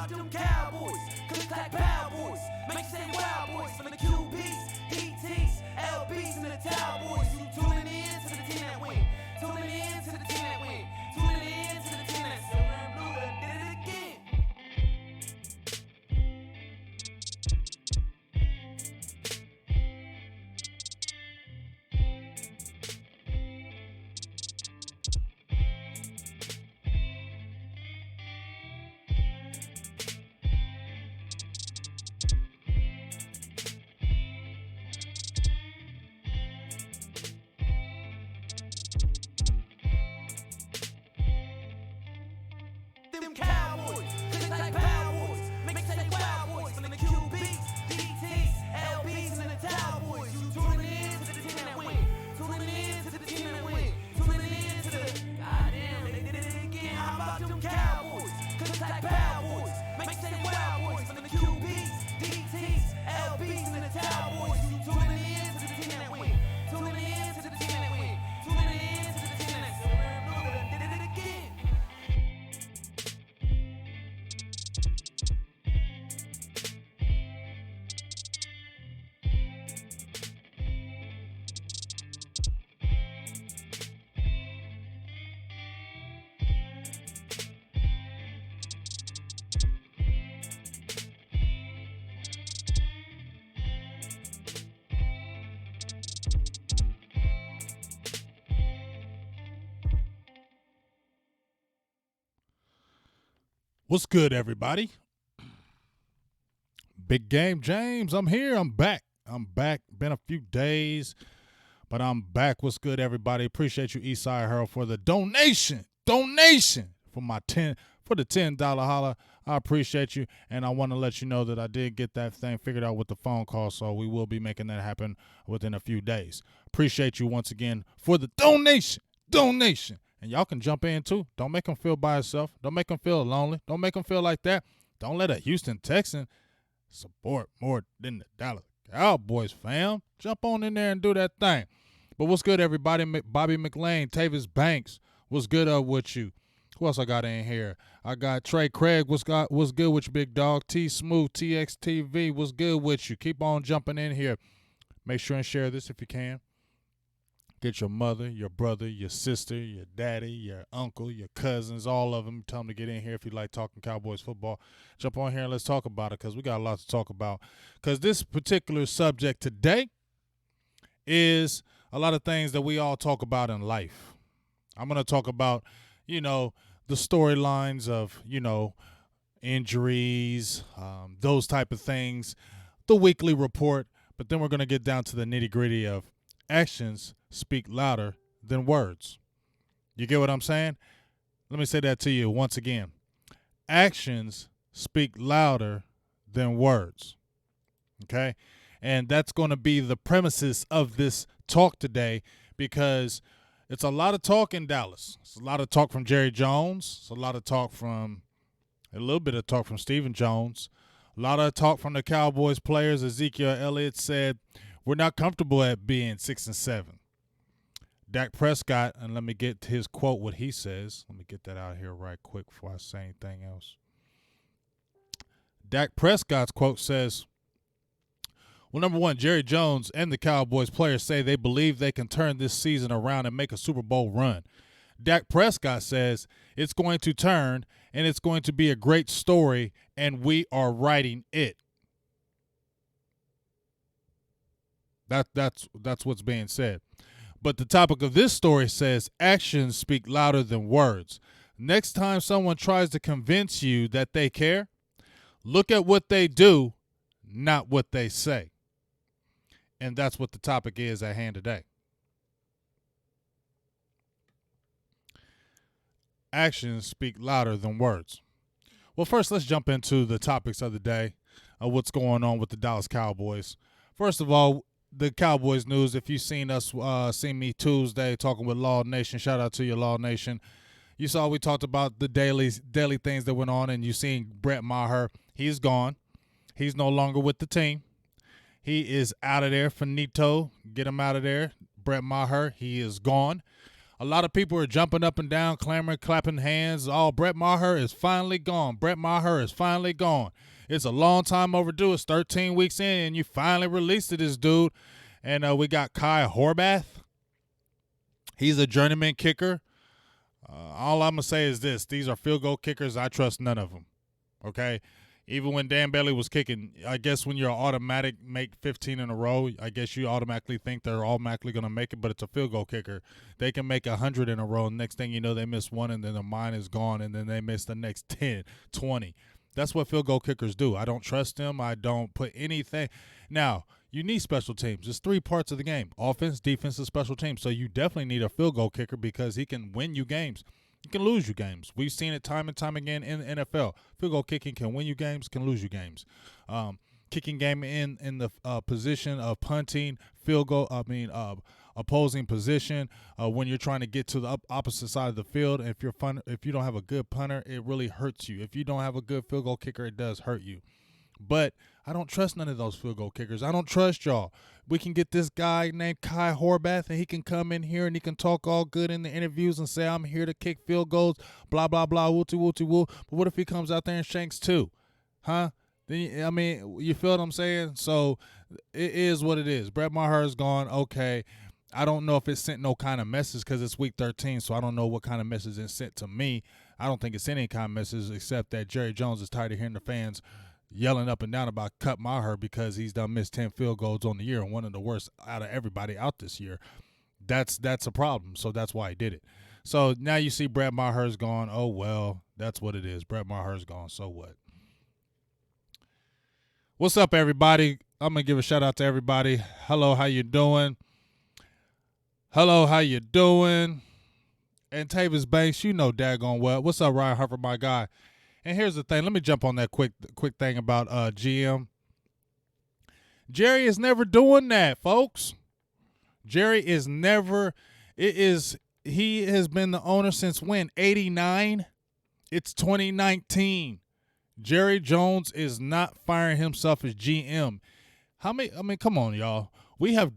about them Cowboys? Cause like Cowboys, make say Wild Boys from the QBs, DTs, LBs, and the Cowboys. You tuning in to the team that win. Tuning in to the team that win. Tuning in to the team that's silver and blue that did it again. Them Cowboys, just like Cowboys, make say Wild Boys from the QBs, DTs, LBs, and the Cowboys. You tuning in to the team that win. Tuning in to the team that win. Tuning in to the goddamn, they did it again. How about them Cowboys? Just like Cowboys, make say Wild Boys from the QBs, DTs, LBs, and the Cowboys. You tuning in to the team that win. Tuning in to the team that win. Tuning in to the team that's silver and blue that did it again. What's good, everybody? Big Game James, I'm here. I'm back. Been a few days, but I'm back. What's good, everybody? Appreciate you, Eastside Herald, for the donation for the $10 holla. I appreciate you, and I want to let you know that I did get that thing figured out with the phone call, so we will be making that happen within a few days. Appreciate you once again for the donation. And y'all can jump in, too. Don't make them feel by yourself. Don't make them feel lonely. Don't make them feel like that. Don't let a Houston Texan support more than the Dallas Cowboys, fam. Jump on in there and do that thing. But what's good, everybody? Bobby McLean, Tavis Banks, what's good up with you? Who else I got in here? I got Trey Craig, what's good with you, big dog? T Smooth, TXTV, what's good with you? Keep on jumping in here. Make sure and share this if you can. Get your mother, your brother, your sister, your daddy, your uncle, your cousins, all of them. Tell them to get in here if you like talking Cowboys football. Jump on here and let's talk about it because we got a lot to talk about. Because this particular subject today is a lot of things that we all talk about in life. I'm going to talk about, the storylines of, injuries, those type of things, the weekly report. But then we're going to get down to the nitty-gritty of actions speak louder than words. You get what I'm saying? Let me say that to you once again. Actions speak louder than words. Okay? And that's going to be the premises of this talk today because it's a lot of talk in Dallas. It's a lot of talk from Jerry Jones. It's a little bit of talk from Stephen Jones. A lot of talk from the Cowboys players. Ezekiel Elliott said, we're not comfortable at being 6-7. Dak Prescott, and let me get his quote, what he says. Let me get that out here right quick before I say anything else. Dak Prescott's quote says, well, number one, Jerry Jones and the Cowboys players say they believe they can turn this season around and make a Super Bowl run. Dak Prescott says it's going to turn, and it's going to be a great story, and we are writing it. That's what's being said. But the topic of this story says actions speak louder than words. Next time someone tries to convince you that they care, look at what they do, not what they say. And that's what the topic is at hand today. Actions speak louder than words. Well, first, let's jump into the topics of the day, what's going on with the Dallas Cowboys. First of all, the Cowboys news. If you've seen me Tuesday talking with Law Nation, shout out to you, Law Nation. You saw we talked about the daily things that went on, and you seen Brett Maher. He's gone. He's no longer with the team. He is out of there. Finito. Get him out of there. Brett Maher, he is gone. A lot of people are jumping up and down, clamoring, clapping hands. Oh, Brett Maher is finally gone. Brett Maher is finally gone. It's a long time overdue. It's 13 weeks in, and you finally released to this dude. And we got Kai Horvath. He's a journeyman kicker. All I'm going to say is this. These are field goal kickers. I trust none of them. Okay? Even when Dan Bailey was kicking, I guess when you're automatic make 15 in a row, I guess you automatically think they're automatically going to make it, but it's a field goal kicker. They can make 100 in a row, and next thing you know, they miss one, and then their mind is gone, and then they miss the next 10, 20. That's what field goal kickers do. I don't trust them. I don't put anything. Now, you need special teams. There's 3 parts of the game: offense, defense, and special teams. So you definitely need a field goal kicker because he can win you games. He can lose you games. We've seen it time and time again in the NFL. Field goal kicking can win you games, can lose you games. Kicking game in the position of punting, field goal. Opposing position when you're trying to get to the opposite side of the field. If you don't have a good punter, it really hurts you. If you don't have a good field goal kicker, it does hurt you. But I don't trust none of those field goal kickers. I don't trust y'all. We can get this guy named Kai Horvath, and he can come in here and he can talk all good in the interviews and say, I'm here to kick field goals, blah, blah, blah, wooty, wooty, woo. But what if he comes out there and shanks 2? Huh? Then, I mean, you feel what I'm saying? So it is what it is. Brett Maher is gone. Okay. I don't know if it sent no kind of message because it's week 13, so I don't know what kind of message it sent to me. I don't think it's any kind of message except that Jerry Jones is tired of hearing the fans yelling up and down about cut Maher because he's done missed 10 field goals on the year and one of the worst out of everybody out this year. That's a problem, so that's why he did it. So now you see Brett Maher's gone. Oh, well, that's what it is. Brett Maher's gone, so what? What's up, everybody? I'm going to give a shout-out to everybody. Hello, how you doing? Hello, how you doing? And Tavis Banks, you know daggone well. What's up, Ryan Harper, my guy? And here's the thing. Let me jump on that quick thing about GM. Jerry is never doing that, folks. Jerry is never. He has been the owner since when? 89? It's 2019. Jerry Jones is not firing himself as GM. Come on, y'all. We have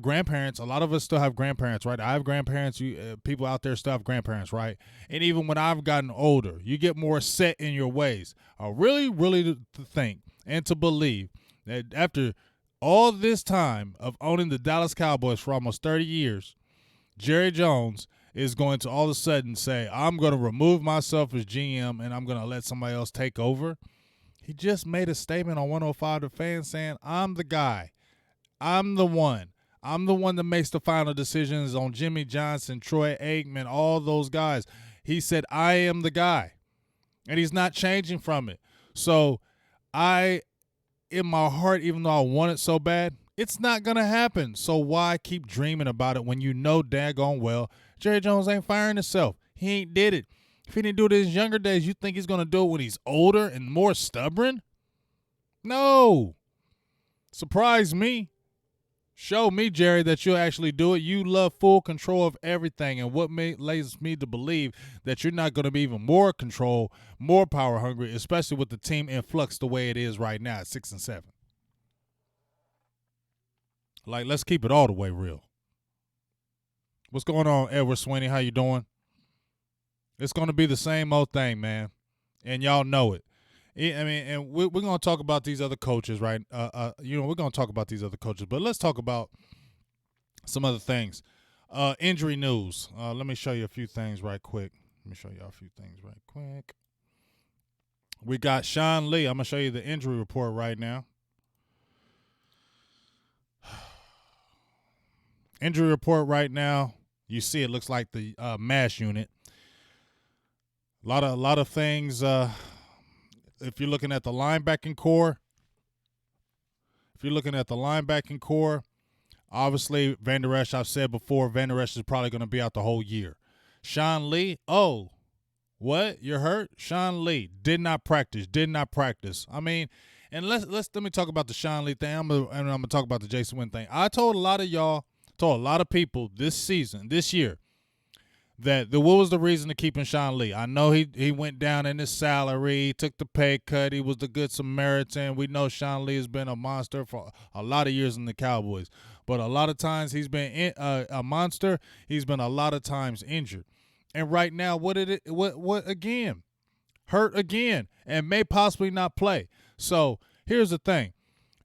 grandparents. A lot of us still have grandparents, right? I have grandparents. People out there still have grandparents, right? And even when I've gotten older, you get more set in your ways. I really, really to think and to believe that after all this time of owning the Dallas Cowboys for almost 30 years, Jerry Jones is going to all of a sudden say, I'm going to remove myself as GM and I'm going to let somebody else take over. He just made a statement on 105 to fans saying, I'm the guy. I'm the one. I'm the one that makes the final decisions on Jimmy Johnson, Troy Aikman, all those guys. He said, I am the guy. And he's not changing from it. So in my heart, even though I want it so bad, it's not going to happen. So why keep dreaming about it when you know daggone well Jerry Jones ain't firing himself? He ain't did it. If he didn't do it in his younger days, you think he's going to do it when he's older and more stubborn? No. Surprise me. Show me, Jerry, that you'll actually do it. You love full control of everything, and what leads me to believe that you're not going to be even more control, more power hungry, especially with the team in flux the way it is right now at 6-7. Like, let's keep it all the way real. What's going on, Edward Sweeney? How you doing? It's going to be the same old thing, man, and y'all know it. I mean, and we're going to talk about these other coaches, right? We're going to talk about these other coaches, but let's talk about some other things. Injury news. Let me show you a few things right quick. We got Sean Lee. I'm going to show you the injury report right now. Injury report right now. You see it looks like the MASH unit. A lot of things. If you're looking at the linebacking core, obviously Van Der Esch, I've said before, Van Der Esch is probably going to be out the whole year. Sean Lee, what? You're hurt? Sean Lee did not practice. I mean, and let me talk about the Sean Lee thing. I'm gonna talk about the Jason Wynn thing. I told a lot of people this year, that what was the reason to keeping Sean Lee? I know he went down in his salary, he took the pay cut, he was the good Samaritan. We know Sean Lee has been a monster for a lot of years in the Cowboys. But a lot of times he's been a monster. He's been a lot of times injured. And right now, what again? Hurt again and may possibly not play. So here's the thing.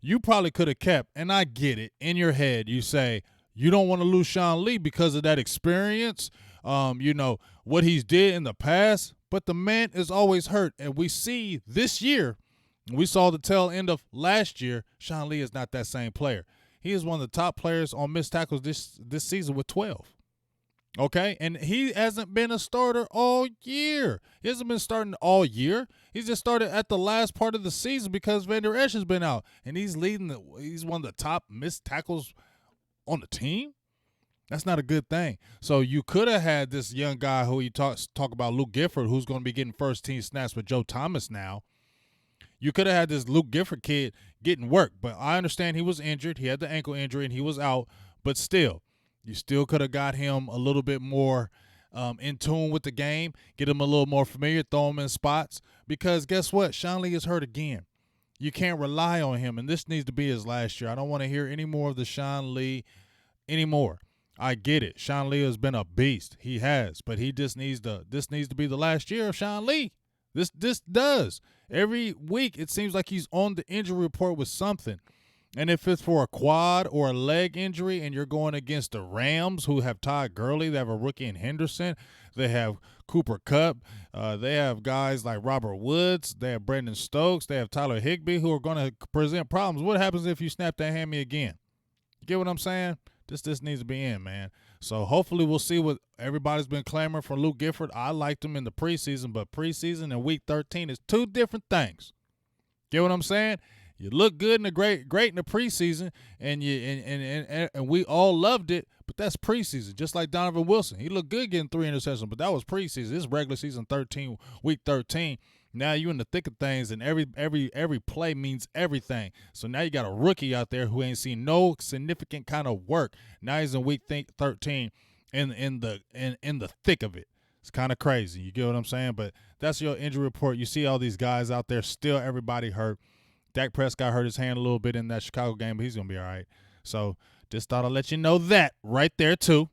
You probably could have kept, and I get it, in your head, you say you don't want to lose Sean Lee because of that experience, what he's did in the past, but the man is always hurt. And we see this year, we saw the tail end of last year, Sean Lee is not that same player. He is one of the top players on missed tackles this season with 12. Okay, and he hasn't been a starter all year. He hasn't been starting all year. He's just started at the last part of the season because Van Der Esch has been out, and he's he's one of the top missed tackles on the team. That's not a good thing. So you could have had this young guy who you talk about, Luke Gifford, who's going to be getting first team snaps with Joe Thomas now. You could have had this Luke Gifford kid getting work, but I understand he was injured. He had the ankle injury, and he was out, but still. You still could have got him a little bit more in tune with the game, get him a little more familiar, throw him in spots. Because guess what? Sean Lee is hurt again. You can't rely on him, and this needs to be his last year. I don't want to hear any more of the Sean Lee anymore. I get it. Sean Lee has been a beast. He has, but this needs to be the last year of Sean Lee. This does. Every week it seems like he's on the injury report with something. And if it's for a quad or a leg injury and you're going against the Rams, who have Todd Gurley, they have a rookie in Henderson, they have Cooper Kupp, they have guys like Robert Woods, they have Brandon Stokes, they have Tyler Higbee, who are going to present problems. What happens if you snap that hammy again? You get what I'm saying? This needs to be in, man. So hopefully we'll see what everybody's been clamoring for Luke Gifford. I liked him in the preseason, but preseason and week 13 is two different things. Get what I'm saying? You look good in the great in the preseason, and we all loved it, but that's preseason. Just like Donovan Wilson, he looked good getting 3 interceptions, but that was preseason. This is regular season 13, week 13. Now you in the thick of things, and every play means everything. So now you got a rookie out there who ain't seen no significant kind of work. Now he's in week 13, in the thick of it. It's kind of crazy. You get what I'm saying? But that's your injury report. You see all these guys out there, still everybody hurt. Dak Prescott hurt his hand a little bit in that Chicago game, but he's going to be all right. So just thought I'd let you know that right there, too.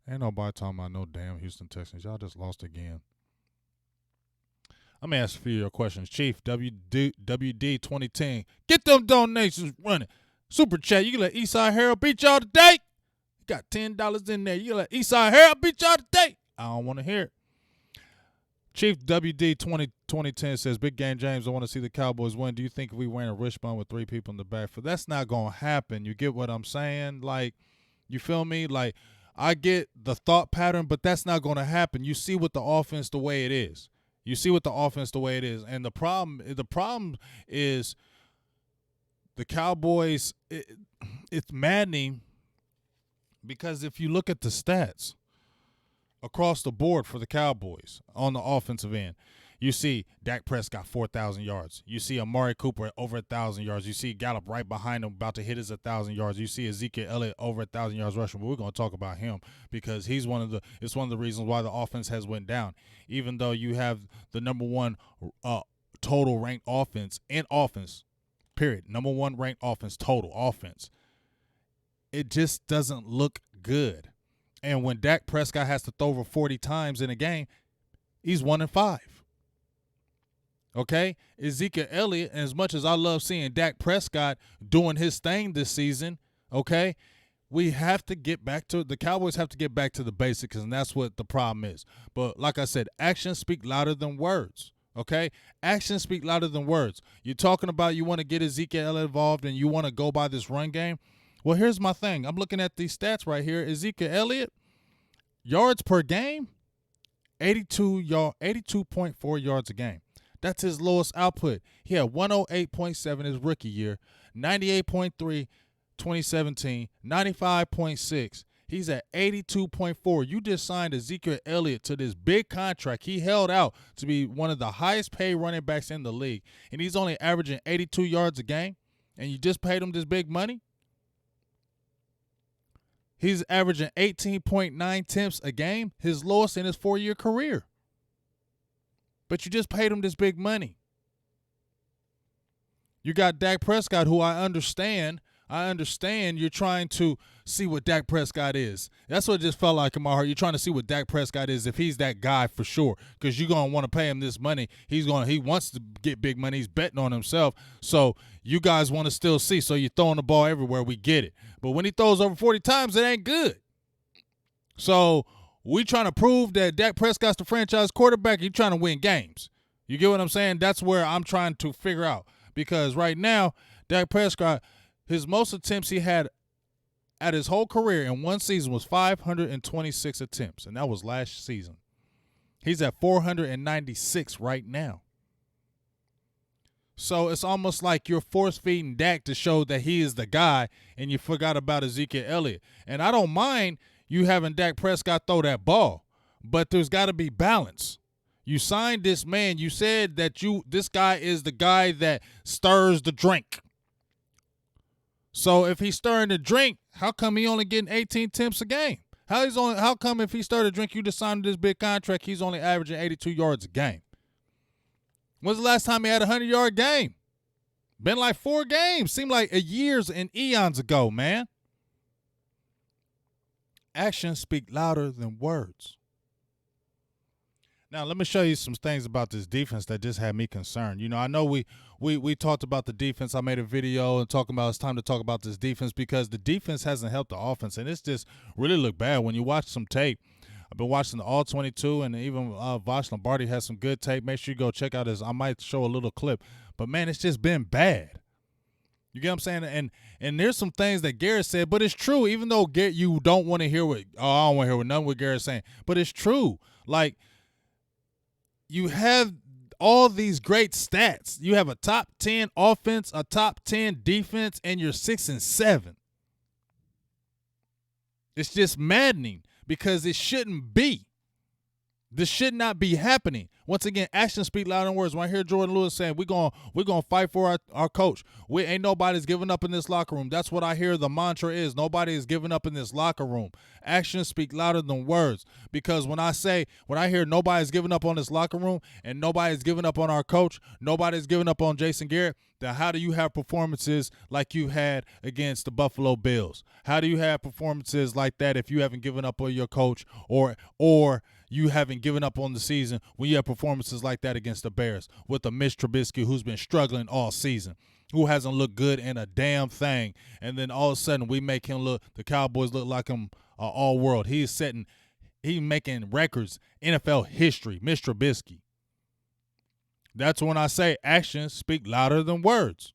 Ain't nobody talking about no damn Houston Texans. Y'all just lost again. Let me ask a few of your questions. Chief, WD 2010. Get them donations running. Super chat. You can let Eastside Harold beat y'all today. You got $10 in there. You can let Eastside Harold beat y'all today. I don't want to hear it. Chief WD 2010 says, Big Game James, I want to see the Cowboys win. Do you think if we win a wishbone with 3 people in the backfield? That's not going to happen. You get what I'm saying? Like, you feel me? Like, I get the thought pattern, but that's not going to happen. You see what the offense the way it is. You see what the offense the way it is. And the problem is the Cowboys, it's maddening because if you look at the stats, across the board for the Cowboys on the offensive end, you see Dak Prescott 4,000 yards. You see Amari Cooper over 1,000 yards. You see Gallup right behind him about to hit his 1,000 yards. You see Ezekiel Elliott over 1,000 yards rushing. But we're going to talk about him because it's one of the reasons why the offense has went down. Even though you have the number one total ranked offense in offense, period. Number one ranked offense, total offense. It just doesn't look good. And when Dak Prescott has to throw over 40 times in a game, he's 1-5. Okay? Ezekiel Elliott, and as much as I love seeing Dak Prescott doing his thing this season, okay, the Cowboys have to get back to the basics, and that's what the problem is. But like I said, actions speak louder than words. Okay? Actions speak louder than words. You're talking about you want to get Ezekiel Elliott involved and you want to go by this run game. Well, here's my thing. I'm looking at these stats right here. Ezekiel Elliott, yards per game, 82.4 yards a game. That's his lowest output. He had 108.7 his rookie year, 98.3 2017, 95.6. He's at 82.4. You just signed Ezekiel Elliott to this big contract. He held out to be one of the highest paid running backs in the league, and he's only averaging 82 yards a game, and you just paid him this big money? He's averaging 18.9 attempts a game, his lowest in his 4-year career. But you just paid him this big money. You got Dak Prescott, who I understand. I understand you're trying to see what Dak Prescott is. That's what it just felt like in my heart. You're trying to see what Dak Prescott is, if he's that guy for sure, because you're going to want to pay him this money. He wants to get big money. He's betting on himself. So you guys want to still see. So you're throwing the ball everywhere. We get it. But when he throws over 40 times, it ain't good. So we trying to prove that Dak Prescott's the franchise quarterback. You're trying to win games. You get what I'm saying? That's where I'm trying to figure out. Because right now, Dak Prescott, his most attempts he had at his whole career in one season was 526 attempts, and that was last season. He's at 496 right now. So it's almost like you're force-feeding Dak to show that he is the guy, and you forgot about Ezekiel Elliott. And I don't mind you having Dak Prescott throw that ball, but there's got to be balance. You signed this man. You said that this guy is the guy that stirs the drink. So if he's stirring the drink, how come he only getting 18 attempts a game? How come if he stirred the drink, you just signed this big contract, he's only averaging 82 yards a game? When's the last time he had a 100-yard game? Been like 4 games. Seemed like years and eons ago, man. Actions speak louder than words. Now, let me show you some things about this defense that just had me concerned. You know, I know we talked about the defense. I made a video and talking about it's time to talk about this defense because the defense hasn't helped the offense, and it's just really looked bad. When you watch some tape, I've been watching the All 22, and even Vosh Lombardi has some good tape. Make sure you go check out his. I might show a little clip. But, man, it's just been bad. You get what I'm saying? And there's some things that Garrett said, but it's true. Even though Garrett, you don't want to hear I don't want to hear nothing what Garrett's saying. But it's true. Like, you have all these great stats. You have a top 10 offense, a top 10 defense, and you're 6-7. It's just maddening because it shouldn't be. This should not be happening. Once again, actions speak louder than words. When I hear Jordan Lewis saying we're gonna fight for our coach, we ain't nobody's giving up in this locker room. That's what I hear the mantra is. Nobody is giving up in this locker room. Actions speak louder than words. Because when I hear nobody's giving up on this locker room and nobody's giving up on our coach, nobody's giving up on Jason Garrett, then how do you have performances like you had against the Buffalo Bills? How do you have performances like that if you haven't given up on your coach or you haven't given up on the season when you have performances like that against the Bears with a Mitch Trubisky who's been struggling all season, who hasn't looked good in a damn thing, and then all of a sudden we make the Cowboys look like him all world. He's making records, NFL history, Mitch Trubisky. That's when I say actions speak louder than words.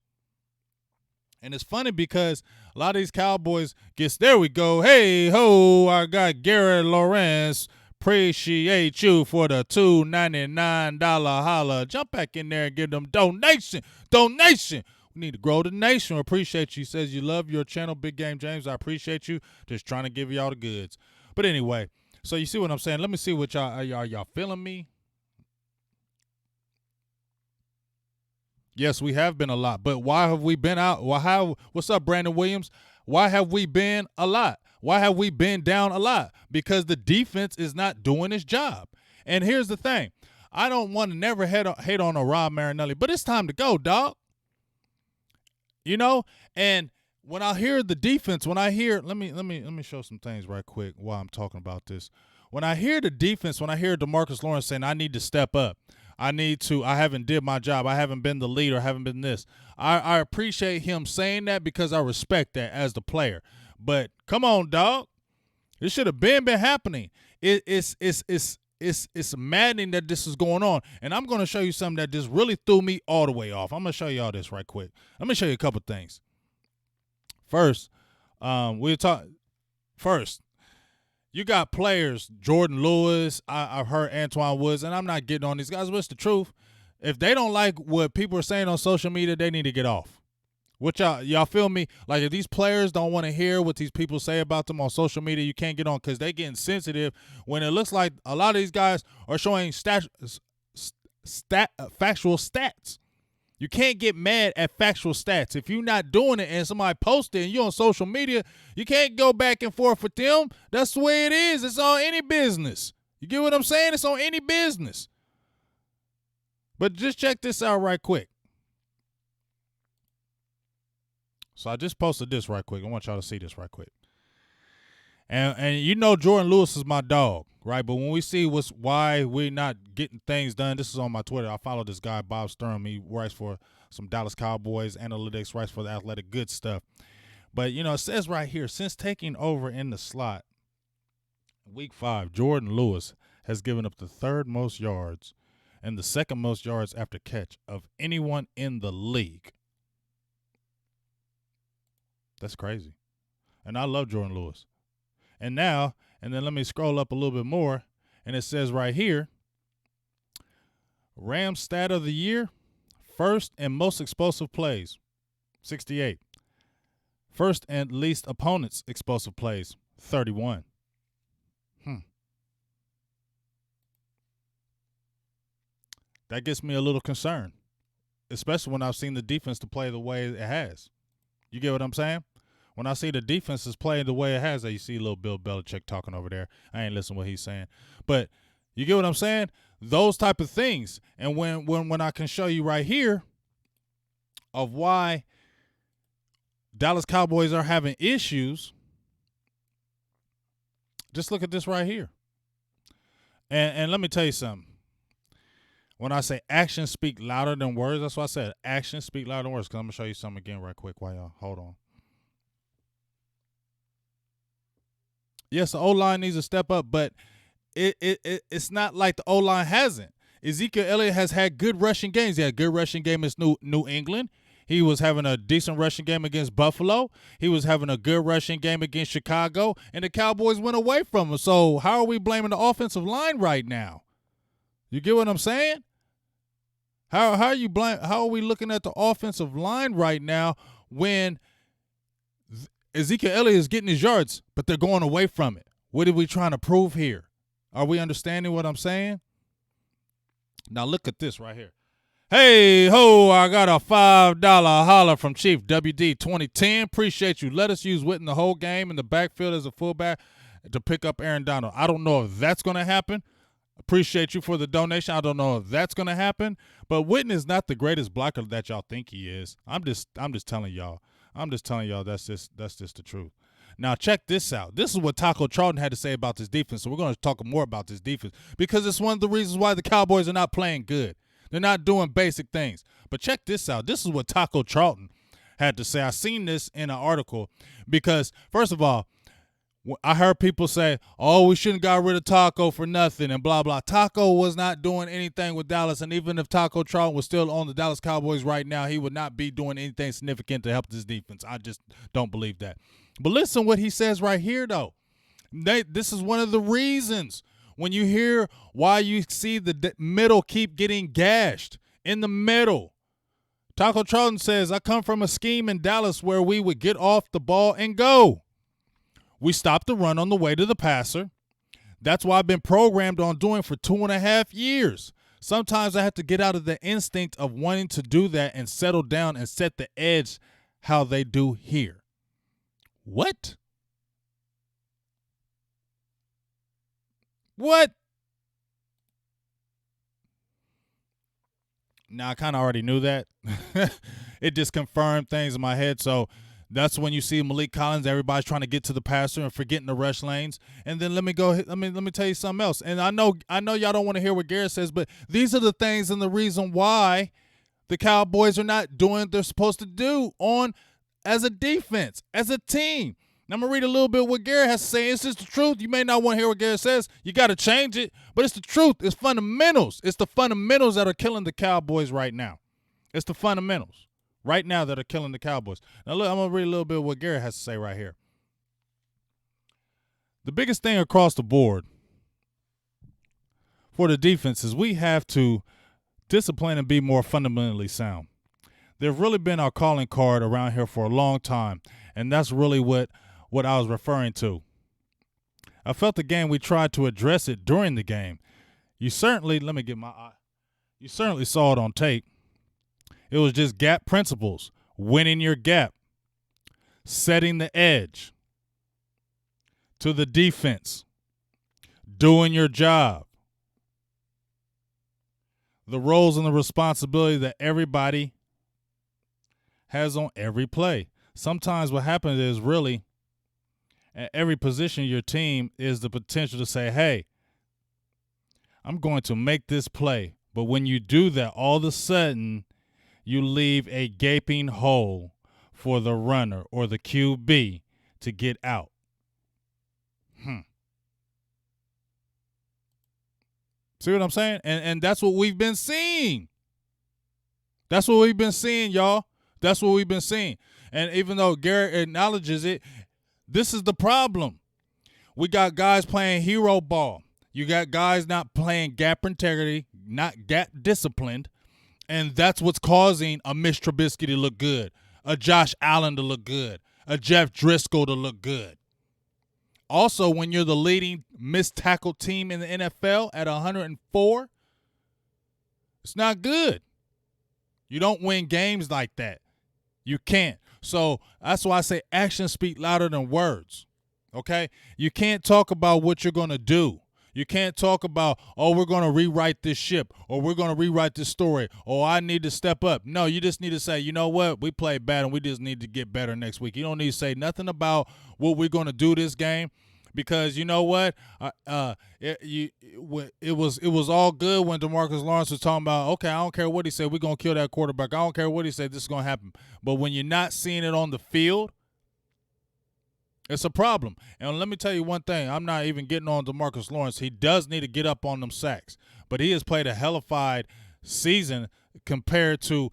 And it's funny because a lot of these Cowboys there we go. Hey, ho, I got Garrett Lawrence. Appreciate you for the $2.99 holla. Jump back in there and give them donation. We need to grow the nation. Appreciate you. Says you love your channel, Big Game James. I appreciate you. Just trying to give y'all the goods. But anyway, so you see what I'm saying? Let me see what y'all feeling me. Yes, we have been a lot. But why have we been out? What's up, Brandon Williams? Why have we been a lot? Why have we been down a lot? Because the defense is not doing its job. And here's the thing. I don't want to never hate on a Rob Marinelli, but it's time to go, dog. You know? And when I hear the defense, let me show some things right quick while I'm talking about this. When I hear the defense, when I hear DeMarcus Lawrence saying I need to step up, I haven't did my job. I haven't been the leader. I haven't been this. I appreciate him saying that because I respect that as the player. But come on, dog. This should have been happening. It's maddening that this is going on. And I'm going to show you something that just really threw me all the way off. I'm going to show you all this right quick. Let me show you a couple things. First, you got players, Jordan Lewis, I've heard Antoine Woods, and I'm not getting on these guys, but it's the truth. If they don't like what people are saying on social media, they need to get off. What y'all feel me? Like if these players don't want to hear what these people say about them on social media, you can't get on because they getting sensitive when it looks like a lot of these guys are showing factual stats. You can't get mad at factual stats. If you're not doing it and somebody posted and you're on social media, you can't go back and forth with them. That's the way it is. It's on any business. You get what I'm saying? It's on any business. But just check this out right quick. So I just posted this right quick. I want y'all to see this right quick. And you know Jordan Lewis is my dog, right? But when we see why we're not getting things done, this is on my Twitter. I follow this guy, Bob Sturm. He writes for some Dallas Cowboys analytics, writes for the Athletic, good stuff. But, you know, it says right here, since taking over in the slot, week 5, Jordan Lewis has given up the 3rd most yards and the 2nd most yards after catch of anyone in the league. That's crazy. And I love Jordan Lewis. And then let me scroll up a little bit more, and it says right here, Rams stat of the year, 1st and most explosive plays, 68. 1st and least opponents' explosive plays, 31. That gets me a little concerned, especially when I've seen the defense to play the way it has. You get what I'm saying? When I see the defense is playing the way it has, you see little Bill Belichick talking over there. I ain't listening to what he's saying. But you get what I'm saying? Those type of things. And when I can show you right here of why Dallas Cowboys are having issues, just look at this right here. And let me tell you something. When I say actions speak louder than words, that's why I said actions speak louder than words, because I'm going to show you something again right quick while y'all hold on. Yes, the O-line needs to step up, but it's not like the O-line hasn't. Ezekiel Elliott has had good rushing games. He had a good rushing game against New England. He was having a decent rushing game against Buffalo. He was having a good rushing game against Chicago, and the Cowboys went away from him. So how are we blaming the offensive line right now? You get what I'm saying? How are we looking at the offensive line right now when Ezekiel Elliott is getting his yards, but they're going away from it? What are we trying to prove here? Are we understanding what I'm saying? Now look at this right here. Hey, ho, I got a $5 holler from Chief WD 2010. Appreciate you. Let us use Witten the whole game in the backfield as a fullback to pick up Aaron Donald. I don't know if that's going to happen. Appreciate you for the donation. I don't know if that's going to happen. But Witten is not the greatest blocker that y'all think he is. I'm just telling y'all. That's just the truth. Now, check this out. This is what Taco Charlton had to say about this defense. So we're going to talk more about this defense because it's one of the reasons why the Cowboys are not playing good. They're not doing basic things. But check this out. This is what Taco Charlton had to say. I seen this in an article because, first of all, I heard people say, oh, we shouldn't got rid of Taco for nothing and blah, blah. Taco was not doing anything with Dallas, and even if Taco Charlton was still on the Dallas Cowboys right now, he would not be doing anything significant to help this defense. I just don't believe that. But listen what he says right here, though. This is one of the reasons when you hear why you see the middle keep getting gashed in the middle. Taco Charlton says, I come from a scheme in Dallas where we would get off the ball and go. We stopped the run on the way to the passer. That's what I've been programmed on doing for 2.5 years. Sometimes I have to get out of the instinct of wanting to do that and settle down and set the edge how they do here. What? What? Now, I kind of already knew that. It just confirmed things in my head. So that's when you see Malik Collins, everybody's trying to get to the passer and forgetting the rush lanes. And then let me tell you something else. And I know y'all don't want to hear what Garrett says, but these are the things and the reason why the Cowboys are not doing what they're supposed to do as a defense, as a team. Now, I'm going to read a little bit what Garrett has to say. It's just the truth. You may not want to hear what Garrett says. You got to change it, but it's the truth. It's fundamentals. It's the fundamentals that are killing the Cowboys right now. It's the fundamentals right now that are killing the Cowboys. Now, look, I'm going to read a little bit of what Garrett has to say right here. The biggest thing across the board for the defense is we have to discipline and be more fundamentally sound. They've really been our calling card around here for a long time, and that's really what I was referring to. I felt the game we tried to address it during the game. You certainly saw it on tape. It was just gap principles, winning your gap, setting the edge to the defense, doing your job, the roles and the responsibility that everybody has on every play. sometimes what happens is really at every position of your team is the potential to say, hey, I'm going to make this play. But when you do that, all of a sudden you leave a gaping hole for the runner or the QB to get out. See what I'm saying? And that's what we've been seeing. That's what we've been seeing, y'all. That's what we've been seeing. And even though Garrett acknowledges it, this is the problem. We got guys playing hero ball. You got guys not playing gap integrity, not gap disciplined, and that's what's causing a Mitch Trubisky to look good, a Josh Allen to look good, a Jeff Driscoll to look good. Also, when you're the leading missed tackle team in the NFL at 104, it's not good. You don't win games like that. You can't. So that's why I say actions speak louder than words, okay? You can't talk about what you're going to do. You can't talk about, oh, we're going to rewrite this ship, or we're going to rewrite this story, or I need to step up. No, you just need to say, you know what, we played bad and we just need to get better next week. You don't need to say nothing about what we're going to do this game, because you know what, it was all good when DeMarcus Lawrence was talking about, okay, I don't care what he said, we're going to kill that quarterback. I don't care what he said, this is going to happen. But when you're not seeing it on the field, it's a problem. And let me tell you one thing. I'm not even getting on DeMarcus Lawrence. He does need to get up on them sacks. But he has played a hellified season compared to,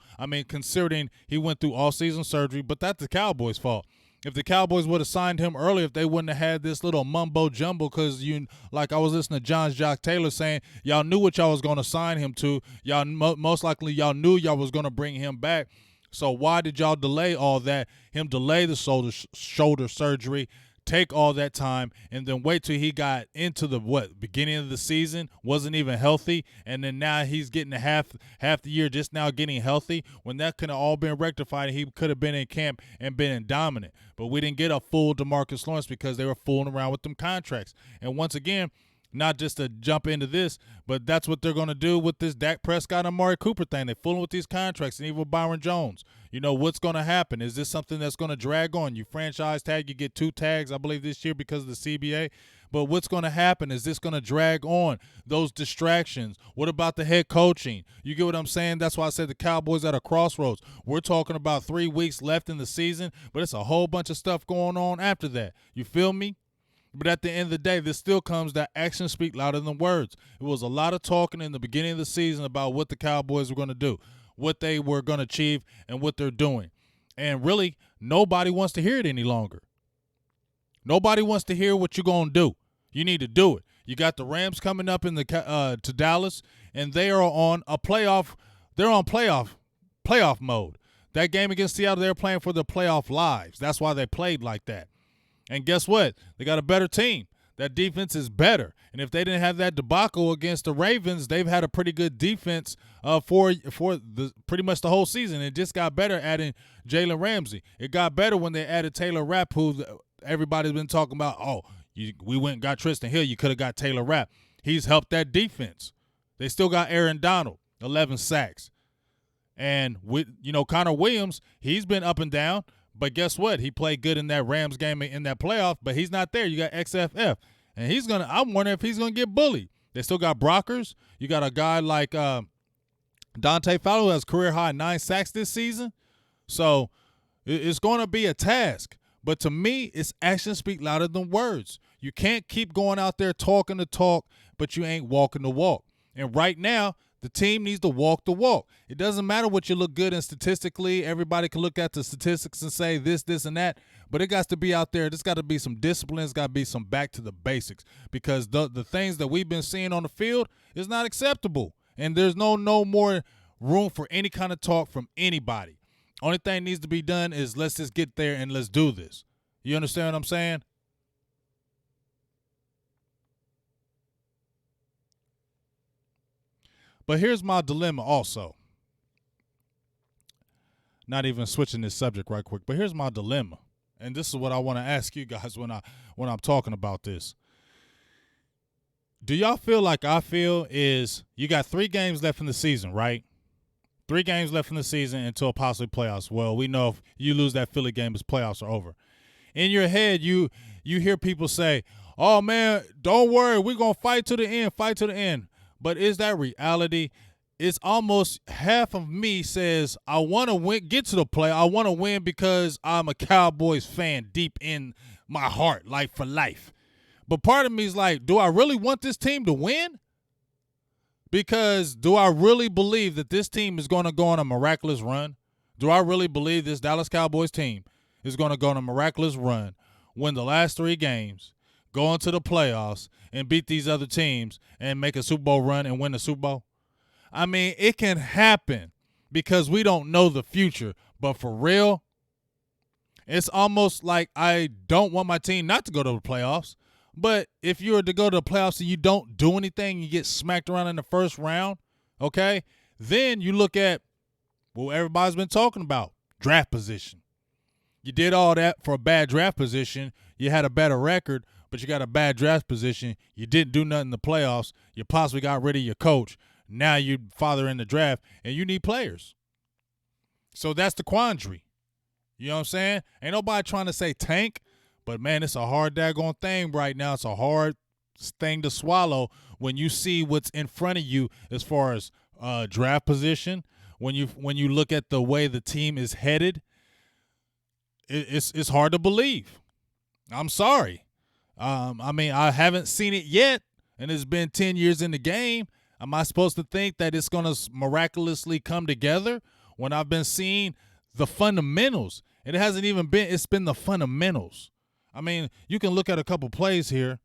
considering he went through all-season surgery, but that's the Cowboys' fault. If the Cowboys would have signed him earlier, if they wouldn't have had this little mumbo-jumbo, because I was listening to John Jock Taylor saying, y'all knew what y'all was going to sign him to. Y'all most likely y'all knew y'all was going to bring him back. So why did y'all delay all that, him delay the shoulder surgery, take all that time, and then wait till he got into the beginning of the season, wasn't even healthy, and then now he's getting half the year just now getting healthy, when that could have all been rectified and he could have been in camp and been dominant. But we didn't get a full DeMarcus Lawrence because they were fooling around with them contracts. And once again, not just to jump into this, but that's what they're going to do with this Dak Prescott and Amari Cooper thing. They're fooling with these contracts, and even with Byron Jones. You know, what's going to happen? Is this something that's going to drag on? You franchise tag, you get 2 tags, I believe, this year because of the CBA. But what's going to happen? Is this going to drag on those distractions? What about the head coaching? You get what I'm saying? That's why I said the Cowboys at a crossroads. We're talking about 3 weeks left in the season, but it's a whole bunch of stuff going on after that. You feel me? But at the end of the day, this still comes that actions speak louder than words. It was a lot of talking in the beginning of the season about what the Cowboys were going to do, what they were going to achieve, and what they're doing. And really, nobody wants to hear it any longer. Nobody wants to hear what you're going to do. You need to do it. You got the Rams coming up in to Dallas, and they are on a playoff. They're on playoff mode. That game against Seattle, they're playing for the playoff lives. That's why they played like that. And guess what? They got a better team. That defense is better. And if they didn't have that debacle against the Ravens, they've had a pretty good defense for pretty much the whole season. It just got better adding Jalen Ramsey. It got better when they added Taylor Rapp, who everybody's been talking about. Oh, we went and got Tristan Hill. You could have got Taylor Rapp. He's helped that defense. They still got Aaron Donald, 11 sacks. And with Connor Williams, he's been up and down. But guess what? He played good in that Rams game in that playoff, but he's not there. You got XFF, and I'm wondering if he's gonna get bullied. They still got Brockers. You got a guy like Dante Fowler, who has career high 9 sacks this season. So it's going to be a task. But to me, it's actions speak louder than words. You can't keep going out there talking the talk, but you ain't walking the walk. And right now, the team needs to walk the walk. It doesn't matter what you look good in statistically. Everybody can look at the statistics and say this, and that. But it got to be out there. There's got to be some discipline. It's got to be some back to the basics. Because the things that we've been seeing on the field is not acceptable. And there's no more room for any kind of talk from anybody. Only thing needs to be done is let's just get there and let's do this. You understand what I'm saying? But here's my dilemma also. Not even switching this subject right quick, but here's my dilemma. And this is what I want to ask you guys when I'm talking about this. Do y'all feel like I feel is you got 3 games left in the season, right? 3 games left in the season until possibly playoffs. Well, we know if you lose that Philly game, his playoffs are over. In your head, you hear people say, "Oh man, don't worry, we're gonna fight to the end, fight to the end." But is that reality? It's almost half of me says I want to win, get to the play. I want to win because I'm a Cowboys fan deep in my heart, like for life. But part of me is like, do I really want this team to win? Because do I really believe that this team is going to go on a miraculous run? Do I really believe this Dallas Cowboys team is going to go on a miraculous run, win the last 3 games, go into the playoffs, and beat these other teams and make a Super Bowl run and win the Super Bowl? I mean, it can happen because we don't know the future. But for real, it's almost like I don't want my team not to go to the playoffs. But if you were to go to the playoffs and you don't do anything, you get smacked around in the first round, okay, then you look at what everybody's been talking about, draft position. You did all that for a bad draft position. You had a better record, but you got a bad draft position. You didn't do nothing in the playoffs. You possibly got rid of your coach. Now you're farther in the draft, and you need players. So that's the quandary. You know what I'm saying? Ain't nobody trying to say tank, but, man, it's a hard daggone thing right now. It's a hard thing to swallow when you see what's in front of you as far as draft position. When you look at the way the team is headed, it's hard to believe. I'm sorry. I mean, I haven't seen it yet, and it's been 10 years in the game. Am I supposed to think that it's going to miraculously come together when I've been seeing the fundamentals? It hasn't even been – it's been the fundamentals. I mean, you can look at a couple plays here.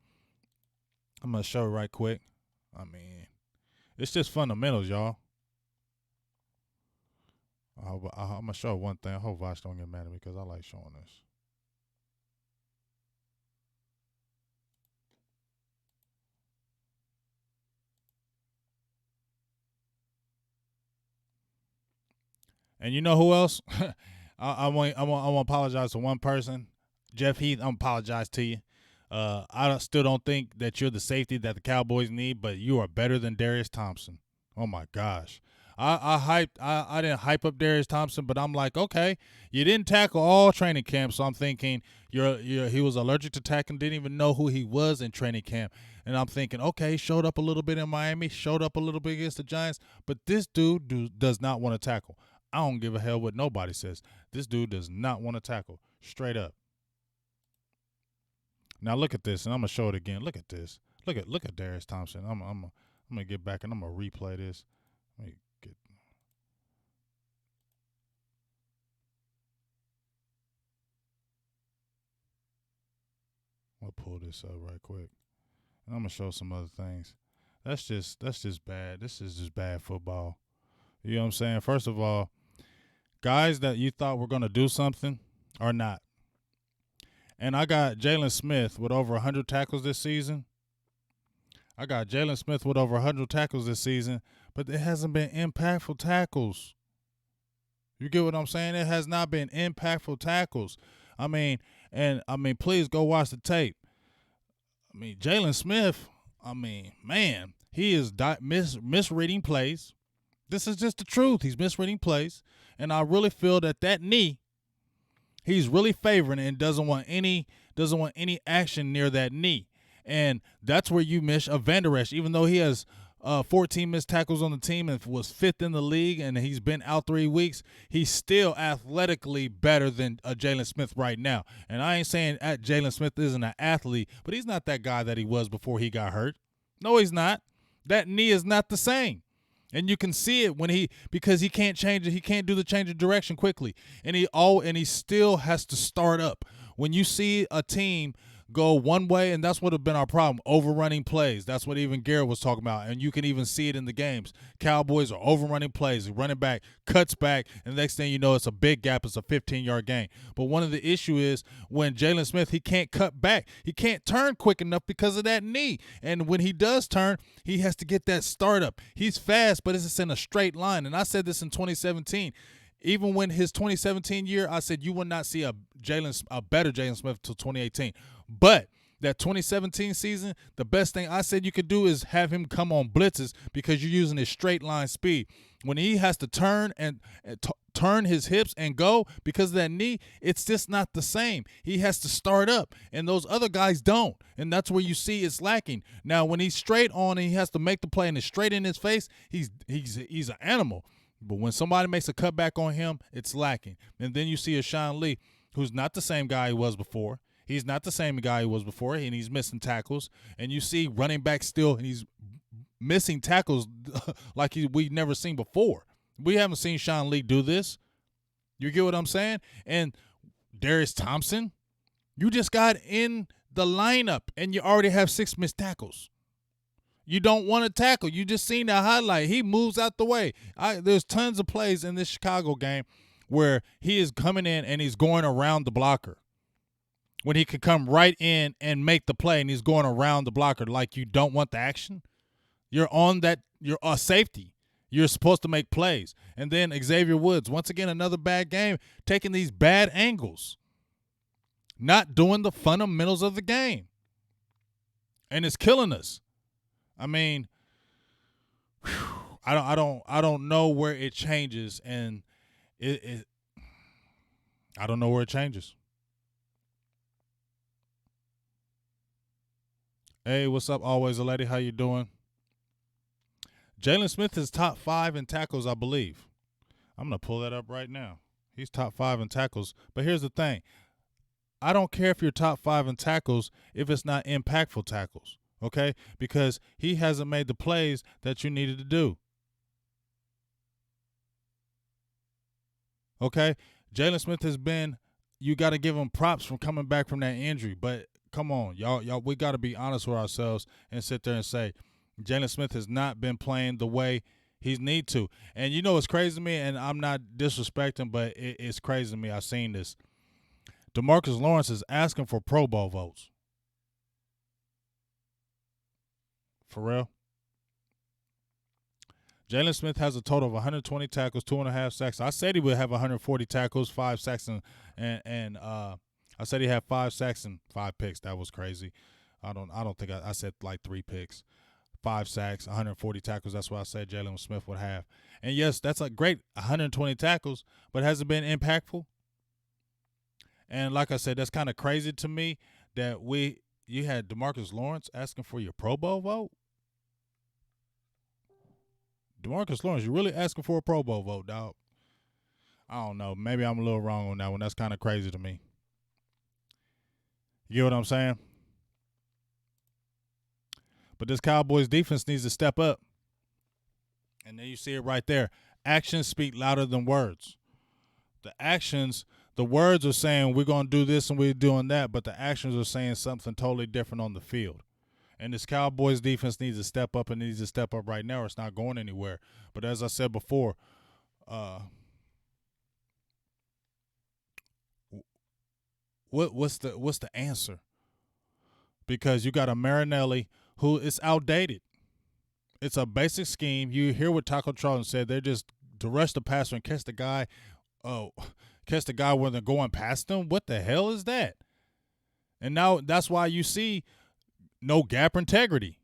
I'm going to show it right quick. I mean, it's just fundamentals, y'all. I'm going to show one thing. I hope Vosh don't get mad at me because I like showing this. And you know who else? I want to apologize to one person. Jeff Heath, I'm apologize to you. I still don't think that you're the safety that the Cowboys need, but you are better than Darius Thompson. Oh my gosh. I didn't hype up Darius Thompson, but I'm like, okay, you didn't tackle all training camp, so I'm thinking he was allergic to tackling, didn't even know who he was in training camp. And I'm thinking, okay, showed up a little bit in Miami, showed up a little bit against the Giants, but this dude does not want to tackle. I don't give a hell what nobody says. This dude does not want to tackle, straight up. Now look at this, and I'm gonna show it again. Look at this. Look at Darius Thompson. I'm gonna get back and I'm gonna replay this. Let me get. I'll pull this up right quick, and I'm gonna show some other things. That's just bad. This is just bad football. You know what I'm saying? First of all, guys that you thought were gonna do something are not. And I got Jalen Smith with over 100 tackles this season. But it hasn't been impactful tackles. You get what I'm saying? It has not been impactful tackles. I mean, please go watch the tape. I mean, Jalen Smith, man, he is misreading plays. This is just the truth. He's misreading plays. And I really feel that knee, he's really favoring it and doesn't want any action near that knee. And that's where you miss a Van Der Esch, even though he has 14 missed tackles on the team and was 5th in the league and he's been out 3 weeks, he's still athletically better than Jalen Smith right now. And I ain't saying Jalen Smith isn't an athlete, but he's not that guy that he was before he got hurt. No, he's not. That knee is not the same. And you can see it because he can't change it. He can't do the change of direction quickly. And he still has to start up. When you see a team go one way, and that's what have been our problem, overrunning plays. That's what even Garrett was talking about, and you can even see it in the games. Cowboys are overrunning plays. Running back cuts back, and the next thing you know, it's a big gap. It's a 15-yard gain. But one of the issues is when Jalen Smith, he can't cut back. He can't turn quick enough because of that knee. And when he does turn, he has to get that startup. He's fast, but it's just in a straight line. And I said this in 2017. Even when his 2017 year, I said you will not see a better Jalen Smith until 2018. But that 2017 season, the best thing I said you could do is have him come on blitzes because you're using his straight line speed. when he has to turn and turn his hips and go because of that knee, it's just not the same. He has to start up, and those other guys don't, and that's where you see it's lacking. Now, when he's straight on and he has to make the play and it's straight in his face, he's an animal. But when somebody makes a cutback on him, it's lacking. And then you see a Sean Lee, who's not the same guy he was before. He's not the same guy he was before, and he's missing tackles. And you see running back still, and he's missing tackles like we've never seen before. We haven't seen Sean Lee do this. You get what I'm saying? And Darius Thompson, you just got in the lineup, and you already have 6 missed tackles. You don't want to tackle. You just seen that highlight. He moves out the way. There's tons of plays in this Chicago game where he is coming in and he's going around the blocker, when he could come right in and make the play, and he's going around the blocker like you don't want the action. You're on that. You're a safety. You're supposed to make plays. And then Xavier Woods, once again, another bad game, taking these bad angles, not doing the fundamentals of the game, and it's killing us. I mean, I don't know where it changes, and I don't know where it changes. Hey, what's up? Always a lady. How you doing? Jalen Smith is top 5 in tackles, I believe. I'm gonna pull that up right now. He's top 5 in tackles. But here's the thing: I don't care if you're top 5 in tackles if it's not impactful tackles. Okay, because he hasn't made the plays that you needed to do. Okay, Jalen Smith has been, you got to give him props from coming back from that injury. But come on, y'all, we got to be honest with ourselves and sit there and say Jalen Smith has not been playing the way he need to. And you know what's crazy to me, and I'm not disrespecting, but it's crazy to me. I've seen this. DeMarcus Lawrence is asking for Pro Bowl votes. For real? Jalen Smith has a total of 120 tackles, 2.5 sacks. I said he would have 140 tackles, 5 sacks, and I said he had 5 sacks and 5 picks. That was crazy. I don't think I said like 3 picks, 5 sacks, 140 tackles. That's what I said Jalen Smith would have. And yes, that's a great 120 tackles, but has it been impactful? And like I said, that's kind of crazy to me that you had DeMarcus Lawrence asking for your Pro Bowl vote. DeMarcus Lawrence, you really asking for a Pro Bowl vote, dog? I don't know. Maybe I'm a little wrong on that one. That's kind of crazy to me. You get what I'm saying? But this Cowboys defense needs to step up. And then you see it right there. Actions speak louder than words. The words are saying we're going to do this and we're doing that, but the actions are saying something totally different on the field. And this Cowboys defense needs to step up, and needs to step up right now, or it's not going anywhere. But as I said before, what's the answer? Because you got a Marinelli who is outdated. It's a basic scheme. You hear what Taco Charlton said. They're just to rush the passer and catch the guy. Catch the guy when they're going past them. What the hell is that? And now that's why you see no gap integrity,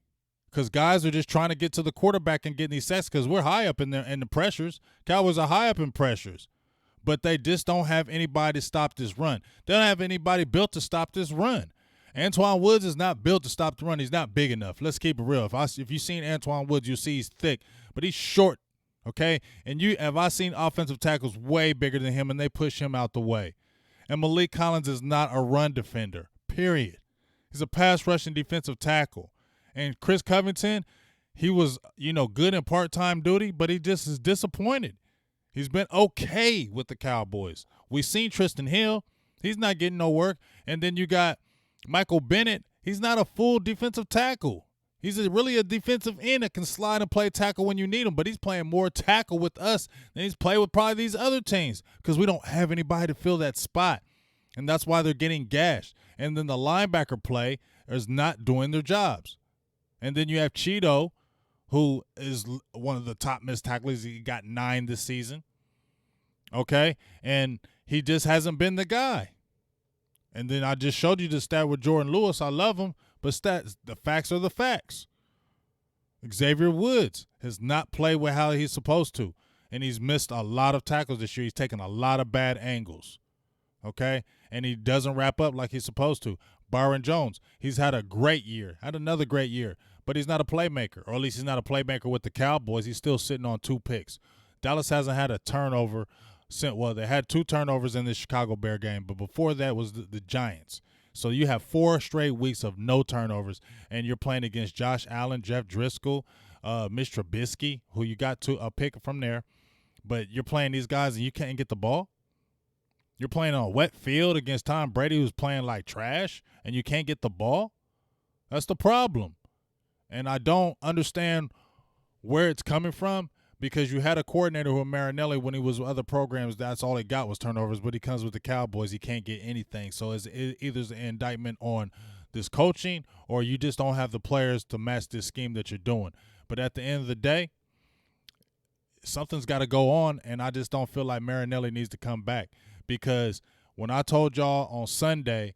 because guys are just trying to get to the quarterback and get these sacks because we're high up in the pressures. Cowboys are high up in pressures, but they just don't have anybody to stop this run. They don't have anybody built to stop this run. Antoine Woods is not built to stop the run. He's not big enough. Let's keep it real. If you've seen Antoine Woods, you see he's thick, but he's short, okay? And I've seen offensive tackles way bigger than him, and they push him out the way. And Malik Collins is not a run defender, period. He's a pass-rushing defensive tackle. And Chris Covington, he was, good in part-time duty, but he just is disappointed. He's been okay with the Cowboys. We've seen Tristan Hill. He's not getting no work. And then you got Michael Bennett. He's not a full defensive tackle. He's really a defensive end that can slide and play tackle when you need him, but he's playing more tackle with us than he's played with probably these other teams because we don't have anybody to fill that spot. And that's why they're getting gashed. And then the linebacker play is not doing their jobs. And then you have Cheeto, who is one of the top missed tacklers. He got 9 this season. Okay? And he just hasn't been the guy. And then I just showed you the stat with Jordan Lewis. I love him, but the facts are the facts. Xavier Woods has not played with how he's supposed to. and he's missed a lot of tackles this year. He's taken a lot of bad angles, okay? And he doesn't wrap up like he's supposed to. Byron Jones, he's had a great year, had another great year, but he's not a playmaker, or at least he's not a playmaker with the Cowboys. He's still sitting on 2 picks. Dallas hasn't had a turnover since, well, they had 2 turnovers in the Chicago Bear game, but before that was the Giants. So you have 4 straight weeks of no turnovers, and you're playing against Josh Allen, Jeff Driscoll, Mitch Trubisky, who you got to a pick from there. But you're playing these guys, and you can't get the ball? You're playing on a wet field against Tom Brady, who's playing like trash, and you can't get the ball? That's the problem. And I don't understand where it's coming from, because you had a coordinator who Marinelli, when he was with other programs, that's all he got was turnovers. But he comes with the Cowboys, he can't get anything. So it's either an indictment on this coaching, or you just don't have the players to match this scheme that you're doing. But at the end of the day, something's got to go on, and I just don't feel like Marinelli needs to come back. Because when I told y'all on Sunday,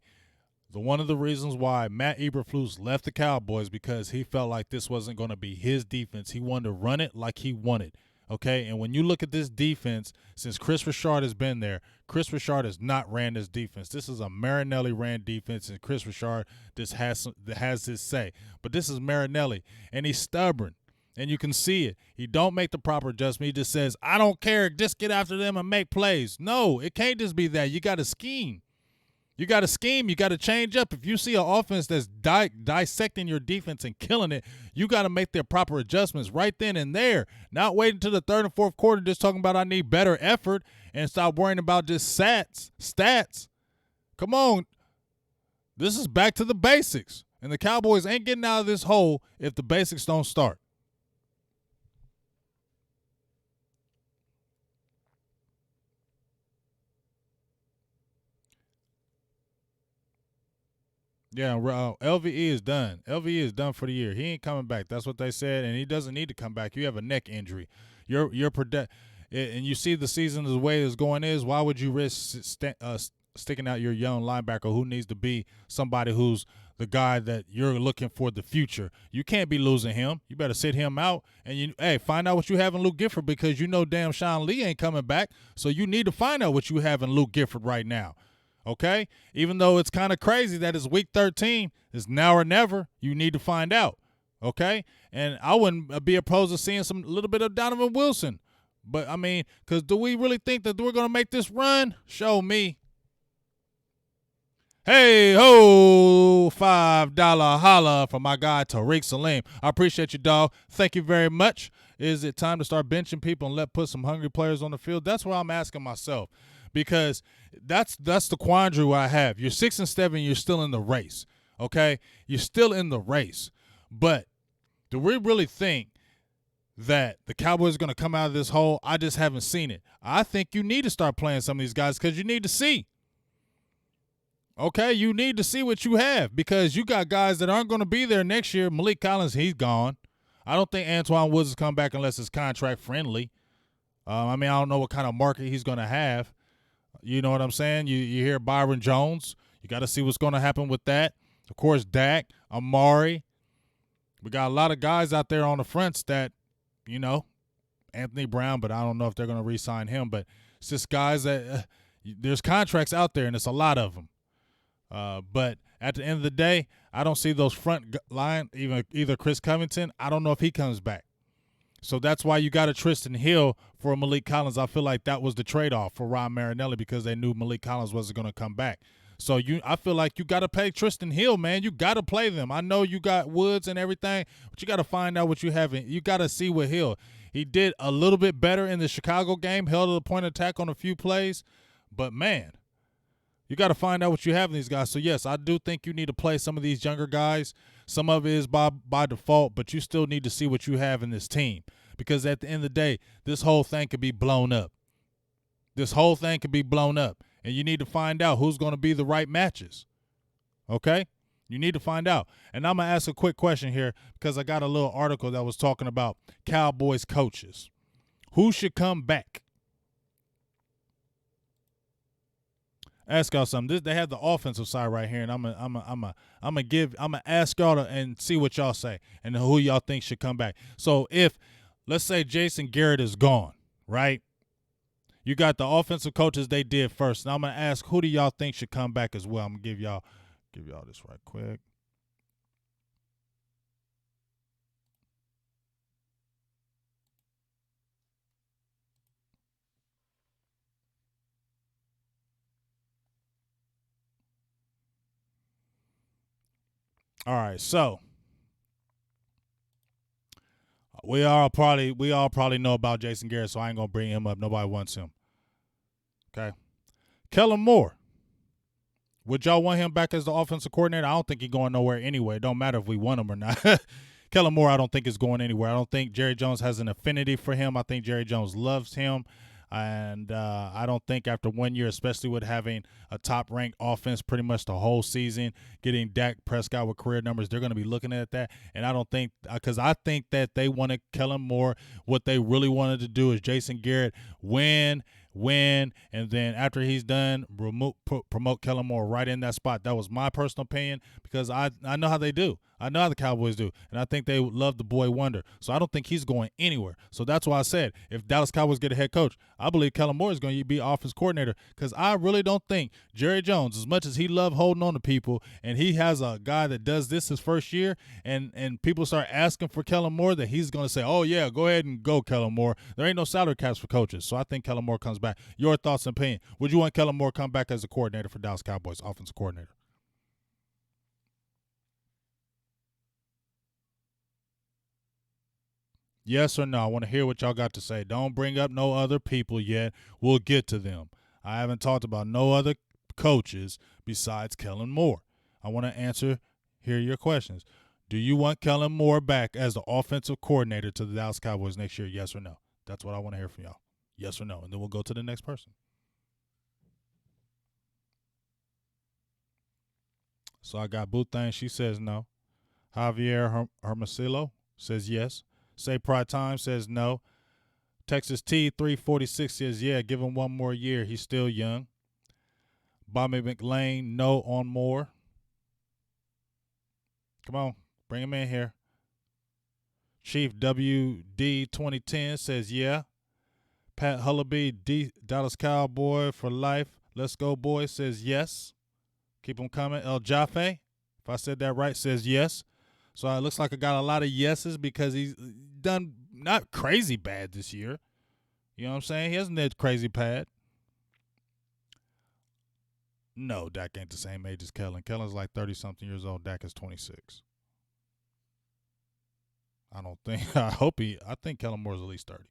one of the reasons why Matt Eberflus left the Cowboys, because he felt like this wasn't going to be his defense. He wanted to run it like he wanted, okay? And when you look at this defense, since Chris Richard has been there, Chris Richard has not ran this defense. This is a Marinelli ran defense, and Chris Richard just has his say. But this is Marinelli, and he's stubborn. And you can see it. He don't make the proper adjustment. He just says, I don't care. Just get after them and make plays. No, it can't just be that. You got to scheme. You got to scheme. You got to change up. If you see an offense that's dissecting your defense and killing it, you got to make their proper adjustments right then and there. Not waiting until the 3rd and 4th quarter just talking about I need better effort and stop worrying about just stats. Come on. This is back to the basics. And the Cowboys ain't getting out of this hole if the basics don't start. Yeah, LVE is done. LVE is done for the year. He ain't coming back. That's what they said, and he doesn't need to come back. You have a neck injury. And you see the season the way it's going is. Why would you risk sticking out your young linebacker who needs to be somebody who's the guy that you're looking for the future? You can't be losing him. You better sit him out and find out what you have in Luke Gifford, because you know damn Sean Lee ain't coming back. So you need to find out what you have in Luke Gifford right now. Okay? Even though it's kind of crazy that it's week 13, it's now or never, you need to find out. Okay? And I wouldn't be opposed to seeing a little bit of Donovan Wilson. But, I mean, because do we really think that we're going to make this run? Show me. Hey, ho, $5 holla from my guy Tariq Salim. I appreciate you, dog. Thank you very much. Is it time to start benching people and put some hungry players on the field? That's what I'm asking myself, because that's the quandary I have. You're 6-7, you're still in the race, okay? You're still in the race. But do we really think that the Cowboys are going to come out of this hole? I just haven't seen it. I think you need to start playing some of these guys, because you need to see. Okay, you need to see what you have, because you got guys that aren't going to be there next year. Malik Collins, he's gone. I don't think Antoine Woods has come back unless it's contract friendly. I don't know what kind of market he's going to have. You know what I'm saying? You hear Byron Jones. You got to see what's going to happen with that. Of course, Dak, Amari. We got a lot of guys out there on the fronts that, Anthony Brown, but I don't know if they're going to re-sign him. But it's just guys that there's contracts out there, and it's a lot of them. But at the end of the day, I don't see those front line, either Chris Covington. I don't know if he comes back. So that's why you got a Tristan Hill for Malik Collins. I feel like that was the trade-off for Ron Marinelli, because they knew Malik Collins wasn't going to come back. So I feel like you got to pay Tristan Hill, man. You got to play them. I know you got Woods and everything, but you got to find out what you have. You got to see what Hill. He did a little bit better in the Chicago game, held the point of attack on a few plays. But, man, you got to find out what you have in these guys. So, yes, I do think you need to play some of these younger guys. Some of it is by default, but you still need to see what you have in this team, because at the end of the day, this whole thing could be blown up. This whole thing could be blown up, and you need to find out who's going to be the right matches. Okay? You need to find out. And I'm going to ask a quick question here, because I got a little article that was talking about Cowboys coaches. Who should come back? Ask y'all something. They have the offensive side right here, and I'm gonna ask y'all and see what y'all say and who y'all think should come back. So if, let's say, Jason Garrett is gone, right? You got the offensive coaches they did first. Now I'm gonna ask, who do y'all think should come back as well? I'm gonna give y'all this right quick. All right, so we all probably know about Jason Garrett, so I ain't gonna bring him up. Nobody wants him. Okay, Kellen Moore. Would y'all want him back as the offensive coordinator? I don't think he's going nowhere anyway. It don't matter if we want him or not. Kellen Moore, I don't think is going anywhere. I don't think Jerry Jones has an affinity for him. I think Jerry Jones loves him. And I don't think after 1 year, especially with having a top-ranked offense pretty much the whole season, getting Dak Prescott with career numbers, they're going to be looking at that. And I don't think – because I think that they wanted Kellen Moore. What they really wanted to do is Jason Garrett win, and then after he's done, promote Kellen Moore right in that spot. That was my personal opinion because I know how they do. I know how the Cowboys do, and I think they love the boy wonder. So I don't think he's going anywhere. So that's why I said if Dallas Cowboys get a head coach, I believe Kellen Moore is going to be offense coordinator because I really don't think Jerry Jones, as much as he loved holding on to people, and he has a guy that does this his first year, and people start asking for Kellen Moore, that he's going to say, oh, yeah, go ahead and go, Kellen Moore. There ain't no salary caps for coaches. So I think Kellen Moore comes back. Your thoughts and opinion. Would you want Kellen Moore come back as a coordinator for Dallas Cowboys, offensive coordinator? Yes or no? I want to hear what y'all got to say. Don't bring up no other people yet. We'll get to them. I haven't talked about no other coaches besides Kellen Moore. I want to hear your questions. Do you want Kellen Moore back as the offensive coordinator to the Dallas Cowboys next year? Yes or no? That's what I want to hear from y'all. Yes or no? And then we'll go to the next person. So I got Boothang. She says no. Javier Hermosillo says yes. Say Pride Time says no. Texas T 346 says yeah, give him one more year. He's still young. Bobby McLean, no on Moore. Come on, bring him in here. Chief WD 2010 says yeah. Pat Hullaby, Dallas Cowboy for life. Let's go, boys, says yes. Keep them coming. El Jaffe, if I said that right, says yes. So it looks like I got a lot of yeses because he's done not crazy bad this year. You know what I'm saying? He hasn't done crazy bad. No, Dak ain't the same age as Kellen. Kellen's like 30-something years old. Dak is 26. I don't think – I think Kellen Moore's at least 30.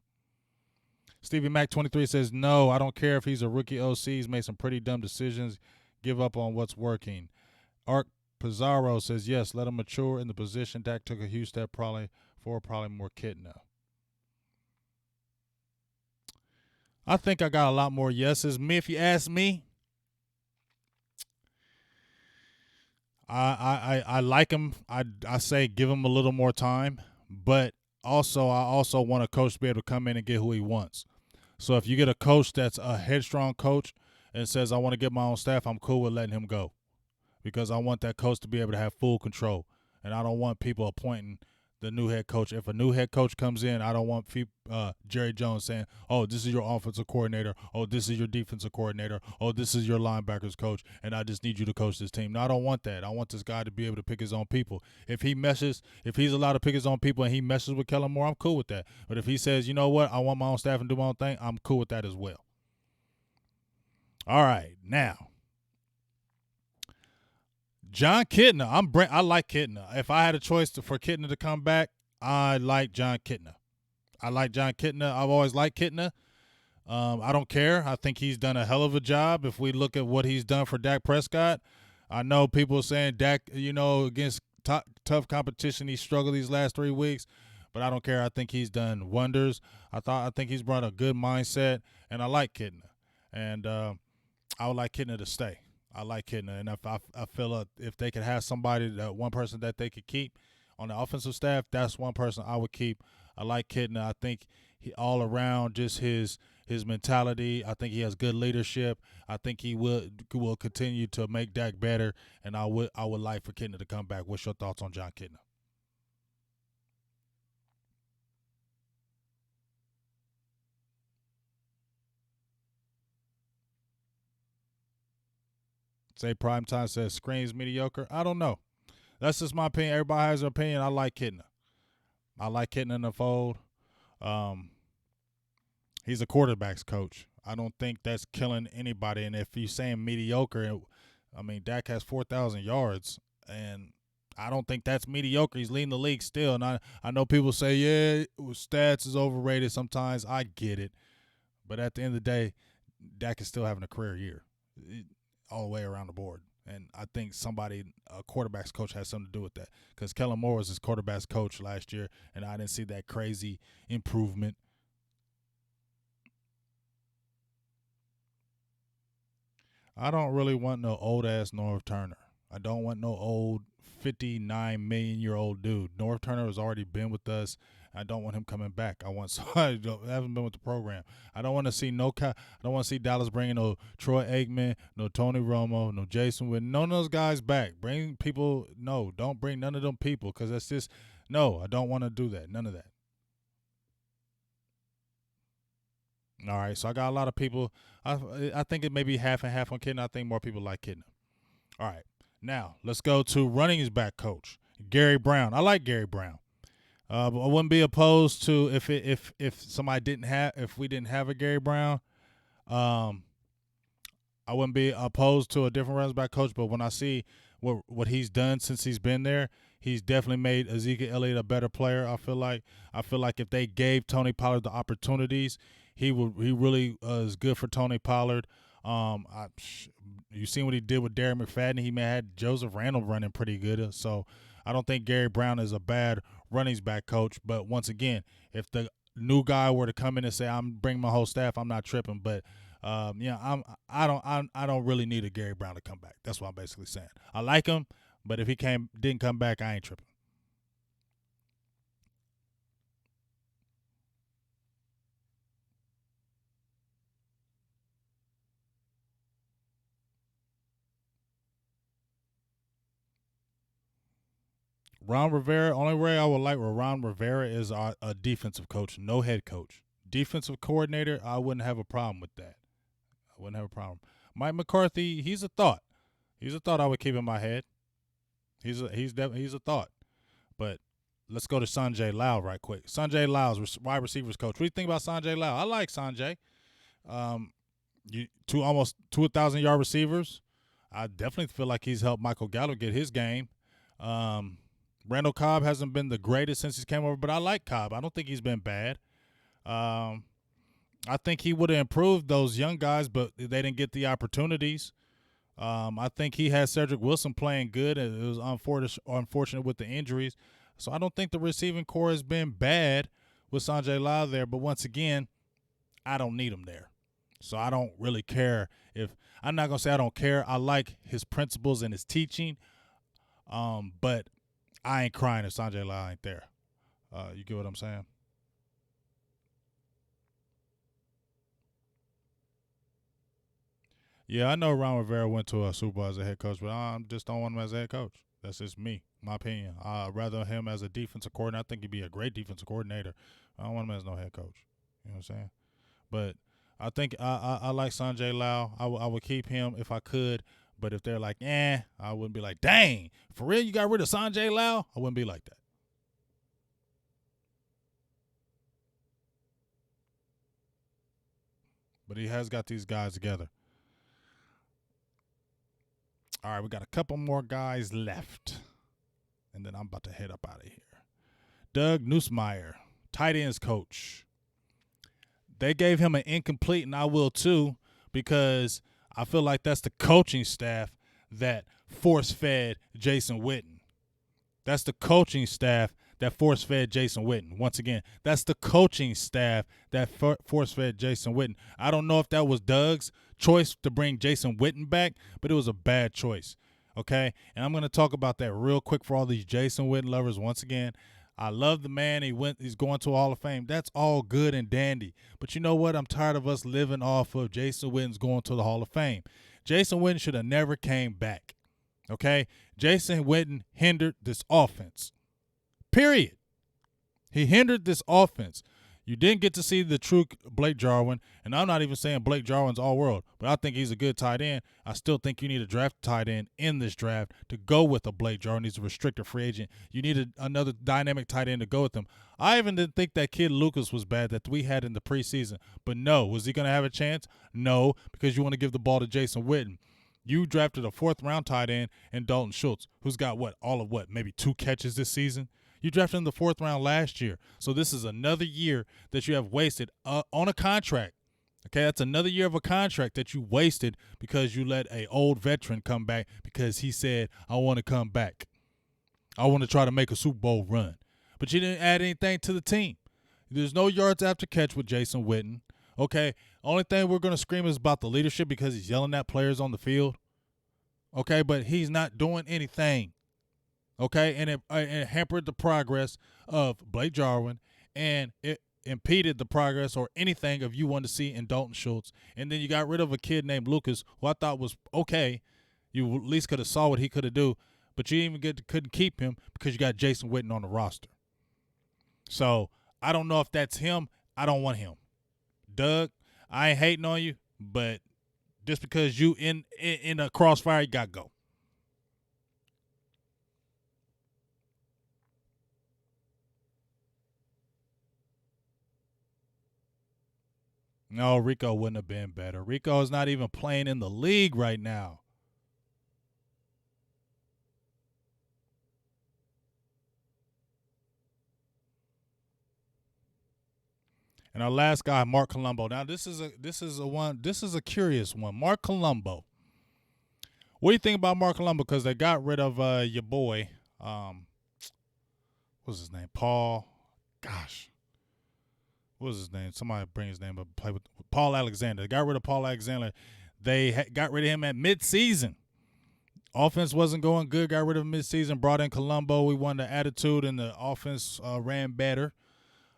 Stevie Mac 23 says, no, I don't care if he's a rookie OC. He's made some pretty dumb decisions. Give up on what's working. Ark Pizarro says, yes, let him mature in the position. Dak took a huge step probably more Kitna. I think I got a lot more yeses. If you ask me, I like him. I say give him a little more time, but I also want a coach to be able to come in and get who he wants. So if you get a coach that's a headstrong coach and says I want to get my own staff, I'm cool with letting him go because I want that coach to be able to have full control, and I don't want people appointing the new head coach. If a new head coach comes in, I don't want Jerry Jones saying, oh, this is your offensive coordinator. Oh, this is your defensive coordinator. Oh, this is your linebackers coach, and I just need you to coach this team. No, I don't want that. I want this guy to be able to pick his own people. If he's allowed to pick his own people and he messes with Kellen Moore, I'm cool with that. But if he says, you know what, I want my own staff and do my own thing, I'm cool with that as well. All right, now. John Kitna, I like Kitna. If I had a choice for Kitna to come back, I like John Kitna. I've always liked Kitna. I don't care. I think he's done a hell of a job. If we look at what he's done for Dak Prescott, I know people are saying Dak, against tough competition, he struggled these last 3 weeks, but I don't care. I think he's done wonders. I think he's brought a good mindset, and I like Kitna. And I would like Kitna to stay. I like Kitna, and if I feel if they could have somebody, one person that they could keep on the offensive staff, that's one person I would keep. I like Kitna. I think he all around just his mentality. I think he has good leadership. I think he will continue to make Dak better, and I would like for Kitna to come back. What's your thoughts on John Kitna? Say Primetime says screams mediocre. I don't know. That's just my opinion. Everybody has their opinion. I like Kitna. I like Kitna in the fold. He's a quarterback's coach. I don't think that's killing anybody. And if you're saying mediocre, I mean, Dak has 4,000 yards, and I don't think that's mediocre. He's leading the league still. And I know people say, yeah, stats is overrated sometimes. I get it. But at the end of the day, Dak is still having a career year all the way around the board. And I think a quarterback's coach, has something to do with that. Because Kellen Moore was his quarterback's coach last year, and I didn't see that crazy improvement. I don't really want no old-ass Norv Turner. I don't want no old 59-million-year-old dude. Norv Turner has already been with us. I don't want him coming back. I want somebody that hasn't been with the program. I don't want to see I don't want to see Dallas bringing no Troy Aikman, no Tony Romo, no Jason Witten. None of those guys back. Bring people. No, don't bring none of them people because that's just no. I don't want to do that. None of that. All right, so I got a lot of people. I think it may be half and half on Kitna. I think more people like Kitna. All right, now let's go to running back coach Gary Brown. I like Gary Brown. But I wouldn't be opposed to if we didn't have a Gary Brown. I wouldn't be opposed to a different running back coach. But when I see what he's done since he's been there, he's definitely made Ezekiel Elliott a better player. I feel like if they gave Tony Pollard the opportunities, he really is good for Tony Pollard. You seen what he did with Darren McFadden. He may have had Joseph Randle running pretty good. So I don't think Gary Brown is a bad running back coach. But once again, if the new guy were to come in and say I'm bringing my whole staff, I'm not tripping. But I don't really need a Gary Brown to come back. That's what I'm basically saying. I like him, but if he didn't come back, I ain't tripping. Ron Rivera, only way I would like Ron Rivera is a defensive coach, no head coach. Defensive coordinator, I wouldn't have a problem with that. I wouldn't have a problem. Mike McCarthy, he's a thought. He's a thought I would keep in my head. He's a thought. But let's go to Sanjay Lau right quick. Sanjay Lau's wide receivers coach. What do you think about Sanjay Lau? I like Sanjay. Almost 2,000-yard receivers. I definitely feel like he's helped Michael Gallup get his game. Randall Cobb hasn't been the greatest since he came over, but I like Cobb. I don't think he's been bad. I think he would have improved those young guys, but they didn't get the opportunities. I think he had Cedric Wilson playing good, and it was unfortunate with the injuries. So I don't think the receiving core has been bad with Sanjay Lau there, but once again, I don't need him there. So I don't really care I'm not going to say I don't care. I like his principles and his teaching, but I ain't crying if Sanjay Lau ain't there. You get what I'm saying? Yeah, I know Ron Rivera went to a Super Bowl as a head coach, but I just don't want him as a head coach. That's just me, my opinion. I'd rather him as a defensive coordinator. I think he'd be a great defensive coordinator. I don't want him as no head coach. You know what I'm saying? But I think I like Sanjay Lau. I would keep him if I could. But if they're like, I wouldn't be like, dang, for real, you got rid of Sanjay Lau? I wouldn't be like that. But he has got these guys together. All right, we got a couple more guys left. And then I'm about to head up out of here. Doug Nussmeier, tight ends coach. They gave him an incomplete, and I will too, because I feel like that's the coaching staff that force-fed Jason Witten. That's the coaching staff that force-fed Jason Witten. Once again, that's the coaching staff that force-fed Jason Witten. I don't know if that was Doug's choice to bring Jason Witten back, but it was a bad choice, okay? And I'm going to talk about that real quick for all these Jason Witten lovers. Once again, I love the man. He's going to a Hall of Fame. That's all good and dandy. But you know what? I'm tired of us living off of Jason Witten's going to the Hall of Fame. Jason Witten should have never came back, okay? Jason Witten hindered this offense. Period. He hindered this offense. You didn't get to see the true Blake Jarwin, and I'm not even saying Blake Jarwin's all world, but I think he's a good tight end. I still think you need a draft tight end in this draft to go with a Blake Jarwin. He's a restricted free agent. You need another dynamic tight end to go with him. I even didn't think that kid Lucas was bad that we had in the preseason, but no. Was he going to have a chance? No, because you want to give the ball to Jason Witten. You drafted a 4th-round tight end in Dalton Schultz, who's got maybe 2 catches this season? You drafted in the 4th round last year. So this is another year that you have wasted on a contract. Okay, that's another year of a contract that you wasted because you let an old veteran come back because he said, I want to come back. I want to try to make a Super Bowl run. But you didn't add anything to the team. There's no yards after catch with Jason Witten. Okay, only thing we're going to scream is about the leadership because he's yelling at players on the field. Okay, but he's not doing anything. Okay, and it hampered the progress of Blake Jarwin, and it impeded the progress or anything of you wanted to see in Dalton Schultz. And then you got rid of a kid named Lucas, who I thought was okay. You at least could have saw what he could have do, but you even couldn't keep him because you got Jason Witten on the roster. So I don't know if that's him. I don't want him. Doug, I ain't hating on you, but just because you in a crossfire, you got to go. No, Rico wouldn't have been better. Rico is not even playing in the league right now. And our last guy, Mark Colombo. Now this is a curious one. Mark Colombo. What do you think about Mark Colombo? Because they got rid of your boy. What's his name? Paul. Gosh. What was his name? Somebody bring his name up. Play with Paul Alexander. They got rid of Paul Alexander. They got rid of him at midseason. Offense wasn't going good. Got rid of him midseason. Brought in Colombo. We won the attitude, and the offense ran better.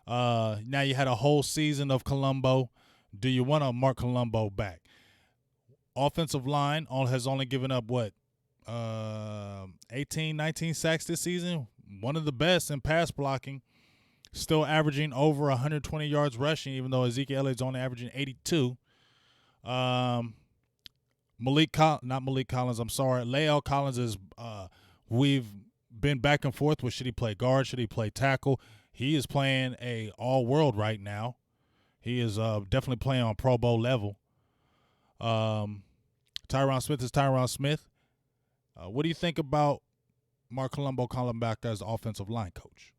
Now you had a whole season of Colombo. Do you want to Mark Colombo back? Offensive line has only given up 18, 19 sacks this season. One of the best in pass blocking. Still averaging over 120 yards rushing, even though Ezekiel Elliott's only averaging 82. Not Malik Collins, I'm sorry. Lael Collins is we've been back and forth with should he play guard, should he play tackle. He is playing a all-world right now. He is definitely playing on Pro Bowl level. Tyron Smith is Tyron Smith. What do you think about Mark Colombo calling back as offensive line coach?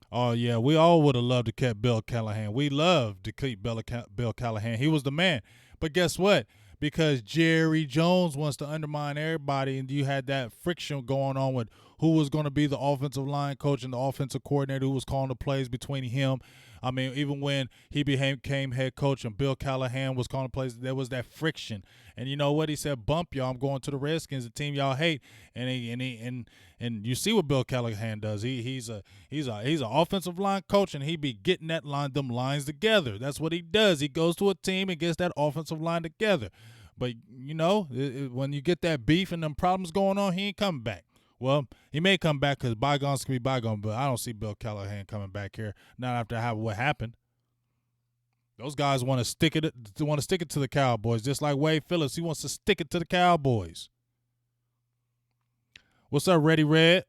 Oh, yeah, we all would have loved to keep Bill Callahan. We loved to keep Bill Callahan. He was the man. But guess what? Because Jerry Jones wants to undermine everybody, and you had that friction going on with who was going to be the offensive line coach and the offensive coordinator who was calling the plays between him. I mean, even when he became head coach and Bill Callahan was calling the plays, there was that friction. And you know what? He said, bump y'all. I'm going to the Redskins, the team y'all hate. And you see what Bill Callahan does. He's an offensive line coach, and he be getting them lines together. That's what he does. He goes to a team and gets that offensive line together. But, you know, when you get that beef and them problems going on, he ain't coming back. Well, he may come back because bygones can be bygones, but I don't see Bill Callahan coming back here. Not after what happened. Those guys want to stick it to the Cowboys, just like Wade Phillips. He wants to stick it to the Cowboys. What's up, Ready Red?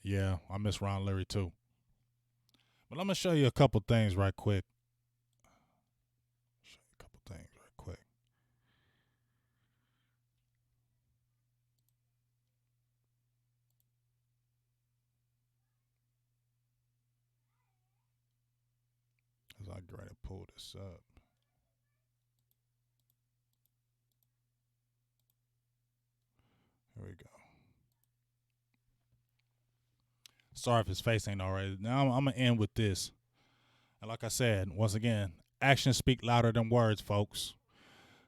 Yeah, I miss Ron Leary too. But I'm gonna show you a couple things right quick. As I get ready to pull this up. Here we go. Sorry if his face ain't all right. Now I'm going to end with this. And like I said, once again, actions speak louder than words, folks.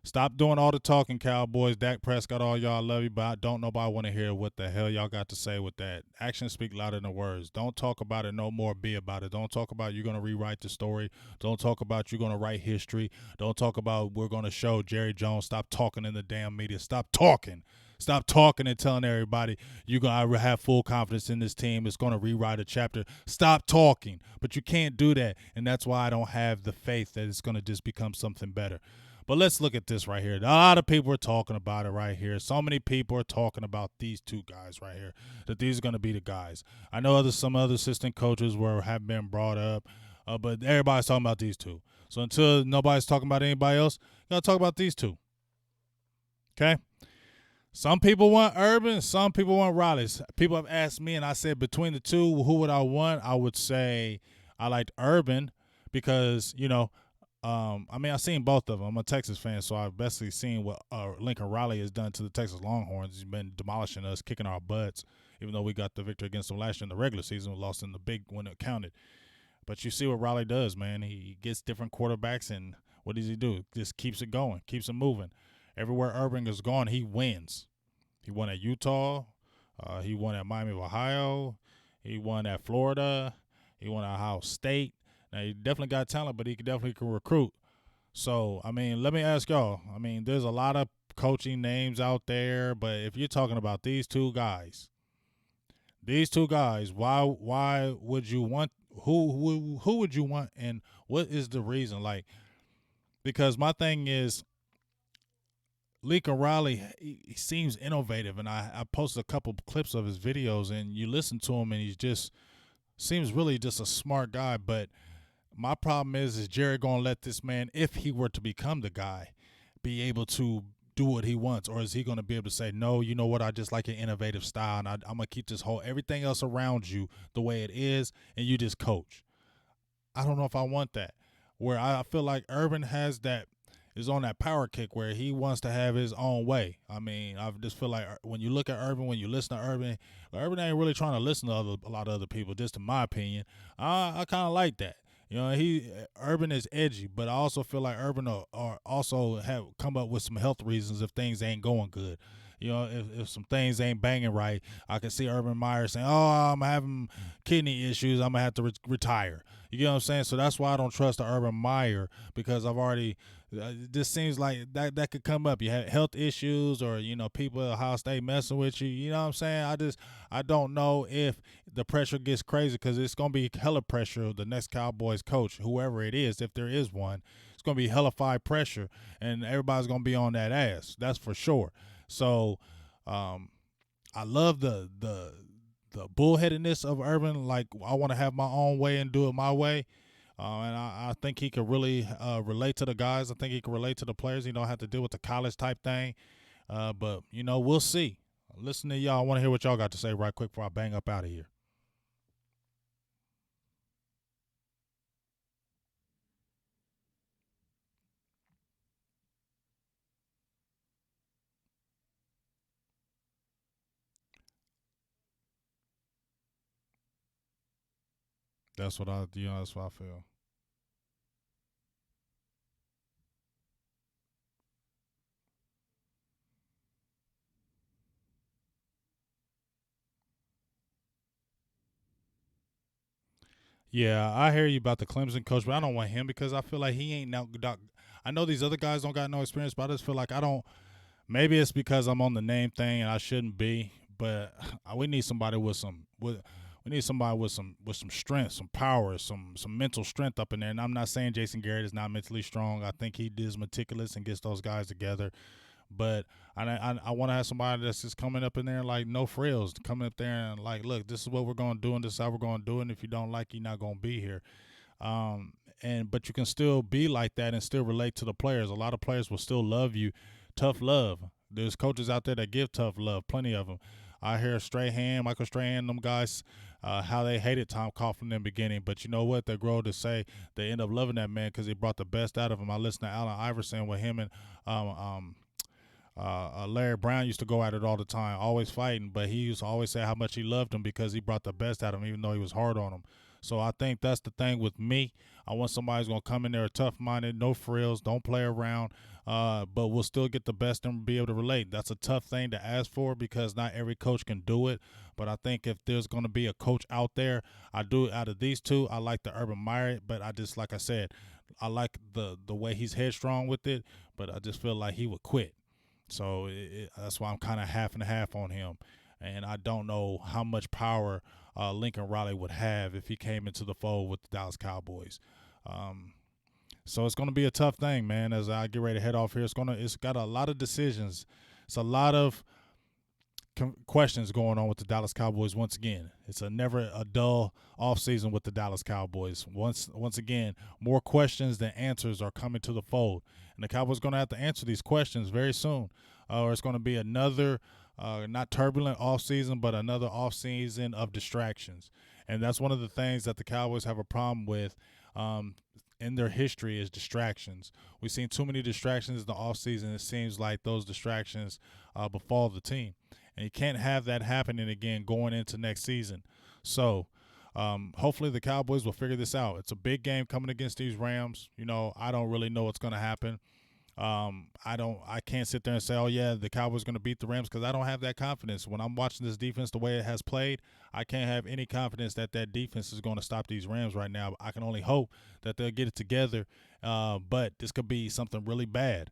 Stop doing all the talking, Cowboys. Dak Prescott, all y'all love you, but I don't nobody want to hear what the hell y'all got to say with that. Actions speak louder than words. Don't talk about it no more. Be about it. Don't talk about you're going to rewrite the story. Don't talk about you're going to write history. Don't talk about we're going to show Jerry Jones. Stop talking in the damn media. Stop talking. Stop talking and telling everybody you're going to have full confidence in this team. It's going to rewrite a chapter. Stop talking. But you can't do that, and that's why I don't have the faith that it's going to just become something better. But let's look at this right here. A lot of people are talking about it right here. So many people are talking about these two guys right here, that these are going to be the guys. I know some other assistant coaches have been brought up, but everybody's talking about these two. So until nobody's talking about anybody else, you got to talk about these two. Okay? Some people want Urban, some people want Riley. People have asked me, and I said between the two, who would I want? I would say I liked Urban because, I've seen both of them. I'm a Texas fan, so I've basically seen what Lincoln Riley has done to the Texas Longhorns. He's been demolishing us, kicking our butts, even though we got the victory against them last year in the regular season. We lost in the big when it counted. But you see what Riley does, man. He gets different quarterbacks, and what does he do? Just keeps it going, keeps it moving. Everywhere Urban is gone, he wins. He won at Utah. He won at Miami of Ohio. He won at Florida. He won at Ohio State. Now, he definitely got talent, but he definitely can recruit. So, let me ask y'all. There's a lot of coaching names out there, but if you're talking about these two guys, why would you want who would you want, and what is the reason? Because my thing is, Lincoln Riley, he seems innovative, and I posted a couple clips of his videos, and you listen to him, and he just seems really just a smart guy, but my problem is Jerry going to let this man, if he were to become the guy, be able to do what he wants? Or is he going to be able to say, no, you know what, I just like an innovative style, and I'm going to keep everything else around you the way it is, and you just coach? I don't know if I want that. Where I feel like Urban is on that power kick where he wants to have his own way. I just feel like when you look at Urban, when you listen to Urban, ain't really trying to listen to a lot of other people, just in my opinion. I kind of like that. Urban is edgy, but I also feel like Urban also have come up with some health reasons if things ain't going good. If some things ain't banging right, I can see Urban Meyer saying, "Oh, I'm having kidney issues. I'm gonna have to retire." You get what I'm saying? So that's why I don't trust the Urban Meyer, because I've already. It just seems like that could come up. You have health issues, or people at Ohio State messing with you. You know what I'm saying? I don't know if the pressure gets crazy, because it's gonna be hella pressure. The next Cowboys coach, whoever it is, if there is one, it's gonna be hellified pressure, and everybody's gonna be on that ass. That's for sure. So, I love the bullheadedness of Urban. Like, I want to have my own way and do it my way. And I think he could really relate to the guys. I think he can relate to the players. He don't have to deal with the college type thing. But, we'll see. Listen to y'all. I want to hear what y'all got to say right quick before I bang up out of here. That's what that's what I feel. Yeah, I hear you about the Clemson coach, but I don't want him because I feel like he ain't now. I know these other guys don't got no experience, but I just feel like I don't. Maybe it's because I'm on the name thing and I shouldn't be, but we need somebody we need somebody with some strength, some power, some mental strength up in there. And I'm not saying Jason Garrett is not mentally strong. I think he is meticulous and gets those guys together. But I want to have somebody that's just coming up in there like no frills, coming up there and like, look, this is what we're going to do and this is how we're going to do it. And if you don't like it, you're not going to be here. But you can still be like that and still relate to the players. A lot of players will still love you. Tough love. There's coaches out there that give tough love, plenty of them. I hear Michael Strahan, them guys, how they hated Tom Coughlin in the beginning. But you know what? They grow to say they end up loving that man because he brought the best out of him. I listened to Allen Iverson with him and Larry Brown used to go at it all the time, always fighting. But he used to always say how much he loved him because he brought the best out of him, even though he was hard on him. So I think that's the thing with me. I want somebody who's going to come in there tough-minded, no frills, don't play around, but we'll still get the best and be able to relate. That's a tough thing to ask for because not every coach can do it. But I think if there's going to be a coach out there, I do out of these two, I like the Urban Meyer, but I just, like I said, I like the way he's headstrong with it, but I just feel like he would quit. So that's why I'm kind of half and half on him. And I don't know how much power Lincoln Riley would have if he came into the fold with the Dallas Cowboys. So it's going to be a tough thing, man. As I get ready to head off here, it's got a lot of decisions. It's a lot of questions going on with the Dallas Cowboys once again. It's never a dull offseason with the Dallas Cowboys. Once again, more questions than answers are coming to the fold. And the Cowboys are going to have to answer these questions very soon. Or it's going to be another not turbulent offseason, but another offseason of distractions. And that's one of the things that the Cowboys have a problem with in their history is distractions. We've seen too many distractions in the offseason. It seems like those distractions befall the team. And you can't have that happening again going into next season. So hopefully the Cowboys will figure this out. It's a big game coming against these Rams. You know, I don't really know what's going to happen. I can't sit there and say, oh yeah, the Cowboys going to beat the Rams because I don't have that confidence. When I'm watching this defense the way it has played, I can't have any confidence that defense is going to stop these Rams right now. I can only hope that they'll get it together, but this could be something really bad.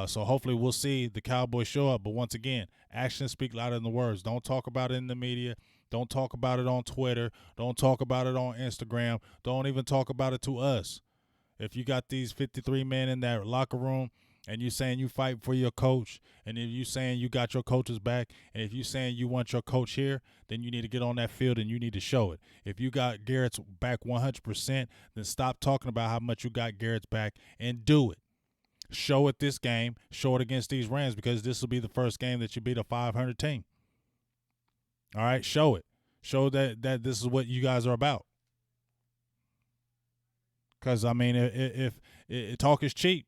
So hopefully we'll see the Cowboys show up. But once again, actions speak louder than the words. Don't talk about it in the media. Don't talk about it on Twitter. Don't talk about it on Instagram. Don't even talk about it to us. If you got these 53 men in that locker room and you saying you fight for your coach, and if you saying you got your coaches back, and if you saying you want your coach here, then you need to get on that field and you need to show it. If you got Garrett's back 100%, then stop talking about how much you got Garrett's back and do it. Show it this game. Show it against these Rams because this will be the first game that you beat a 500 team. All right, show it. Show that this is what you guys are about. Because, I mean, if talk is cheap,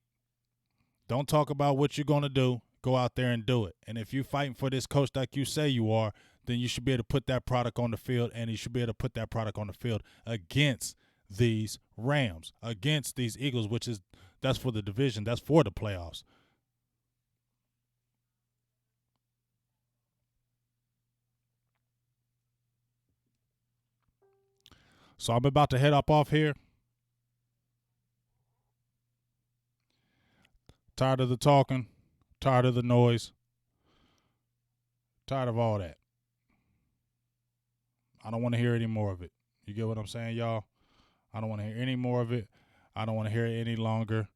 don't talk about what you're going to do. Go out there and do it. And if you're fighting for this coach like you say you are, then you should be able to put that product on the field, and you should be able to put that product on the field against these Rams, against these Eagles, that's for the division. That's for the playoffs. So I'm about to head up off here. Tired of the talking, tired of the noise, tired of all that. I don't want to hear any more of it. You get what I'm saying, y'all? I don't want to hear any more of it. I don't want to hear it any longer.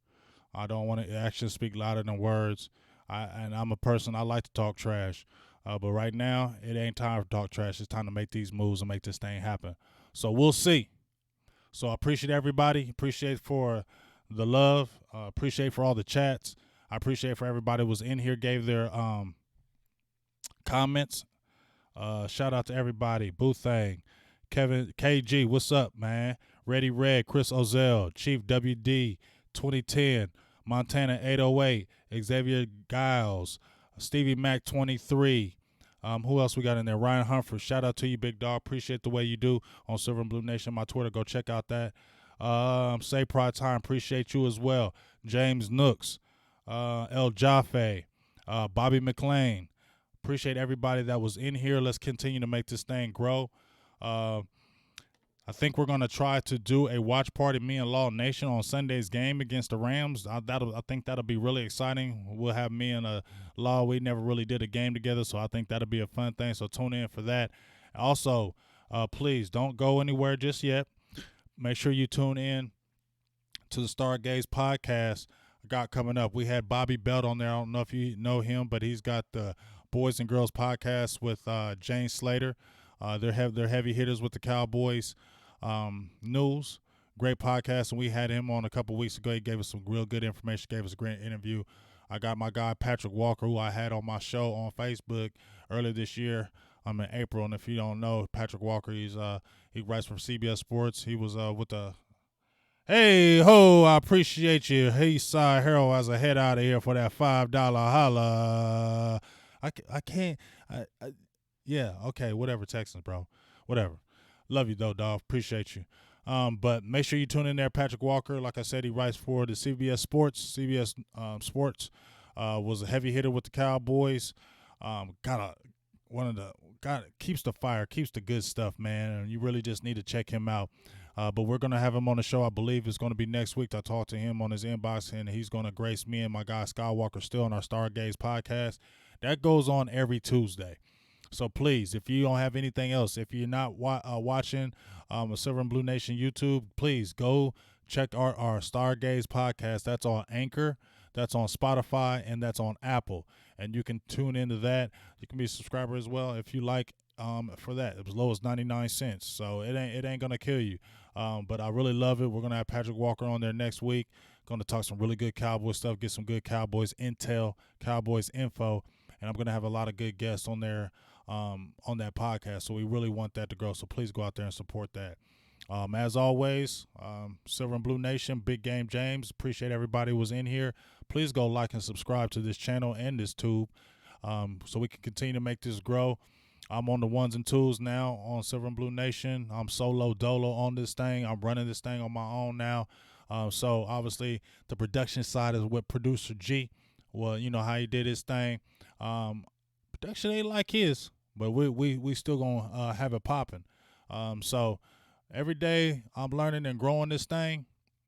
I don't want to actions speak louder than words. And I'm a person, I like to talk trash. But right now, it ain't time to talk trash. It's time to make these moves and make this thing happen. So we'll see. So I appreciate everybody. Appreciate for the love. Appreciate for all the chats. I appreciate for everybody who was in here, gave their comments. Shout out to everybody. Boothang, Kevin, KG, what's up, man? Ready Red, Chris Ozell, Chief WD, 2010, Montana 808, Xavier Giles, Stevie Mac 23. Who else we got in there? Ryan Humphrey. Shout out to you, big dog. Appreciate the way you do on Silver and Blue Nation. My Twitter, go check out that. Say Pride Time. Appreciate you as well. James Nooks, El Jaffe, Bobby McLean. Appreciate everybody that was in here. Let's continue to make this thing grow. I think we're going to try to do a watch party, me and Law Nation, on Sunday's game against the Rams. I think that'll be really exciting. We'll have me and Law. We never really did a game together, so I think that'll be a fun thing. So tune in for that. Also, please don't go anywhere just yet. Make sure you tune in to the Stargaze podcast I got coming up. We had Bobby Belt on there. I don't know if you know him, but he's got the Boys and Girls podcast with Jane Slater. They're heavy hitters with the Cowboys news. Great podcast, and we had him on a couple weeks ago. He gave us some real good information, gave us a great interview. I got my guy Patrick Walker, who I had on my show on Facebook earlier this year. I'm in April, and if you don't know Patrick Walker, he writes for CBS Sports. He was with the Hey ho, I appreciate you. Hey, Cy Harold, as I head out of here for that $5 holla. I can't. Yeah, okay, whatever, Texans, bro. Whatever. Love you though, dog. Appreciate you. But make sure you tune in there. Patrick Walker, like I said, he writes for the CBS Sports. CBS Sports was a heavy hitter with the Cowboys. Keeps the fire, keeps the good stuff, man. And you really just need to check him out. But we're gonna have him on the show. I believe it's gonna be next week. I talked to him on his inbox, and he's gonna grace me and my guy Skywalker still on our Stargaze podcast. That goes on every Tuesday. So please, if you don't have anything else, if you're not watching a Silver and Blue Nation YouTube, please go check our Stargaze podcast. That's on Anchor, that's on Spotify, and that's on Apple. And you can tune into that. You can be a subscriber as well if you like. For that, it was low as 99 cents, so it ain't gonna kill you. But I really love it. We're gonna have Patrick Walker on there next week. Gonna talk some really good Cowboys stuff, get some good Cowboys intel, Cowboys info, and I'm gonna have a lot of good guests on there on that podcast. So we really want that to grow. So please go out there and support that. As always, Silver and Blue Nation, Big Game James. Appreciate everybody who was in here. Please go like and subscribe to this channel and this tube, so we can continue to make this grow. I'm on the ones and twos now on Silver and Blue Nation. I'm solo dolo on this thing. I'm running this thing on my own now. So obviously the production side is with producer G. Well, you know how he did his thing. Production ain't like his, but we still gonna have it popping. So every day I'm learning and growing this thing.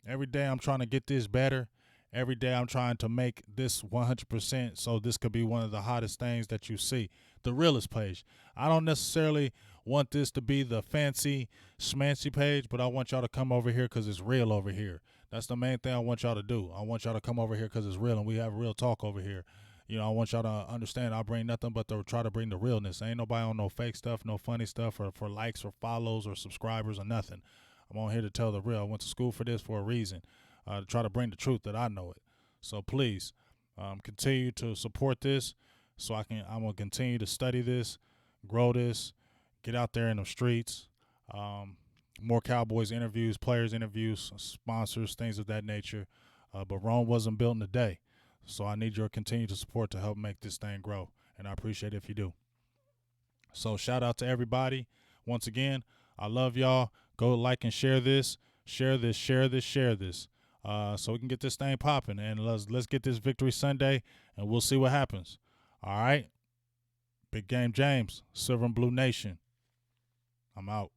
Every day I'm trying to get this better. Every day I'm trying to make this 100% so this could be one of the hottest things that you see. The realest page. I don't necessarily want this to be the fancy schmancy page, but I want y'all to come over here because it's real over here. That's the main thing I want y'all to do. I want y'all to come over here because it's real and we have real talk over here. You know, I want y'all to understand I bring nothing but to try to bring the realness. Ain't nobody on no fake stuff, no funny stuff, or for likes or follows or subscribers or nothing. I'm on here to tell the real. I went to school for this for a reason, to try to bring the truth that I know it. So please continue to support this so I'm going to continue to study this, grow this, get out there in the streets. More Cowboys interviews, players interviews, sponsors, things of that nature. But Rome wasn't built in a day. So I need your continued support to help make this thing grow. And I appreciate it if you do. So shout out to everybody. Once again, I love y'all. Go like and share this. Share this, share this, share this. So we can get this thing popping. And let's get this Victory Sunday, and we'll see what happens. All right? Big Game James, Silver and Blue Nation. I'm out.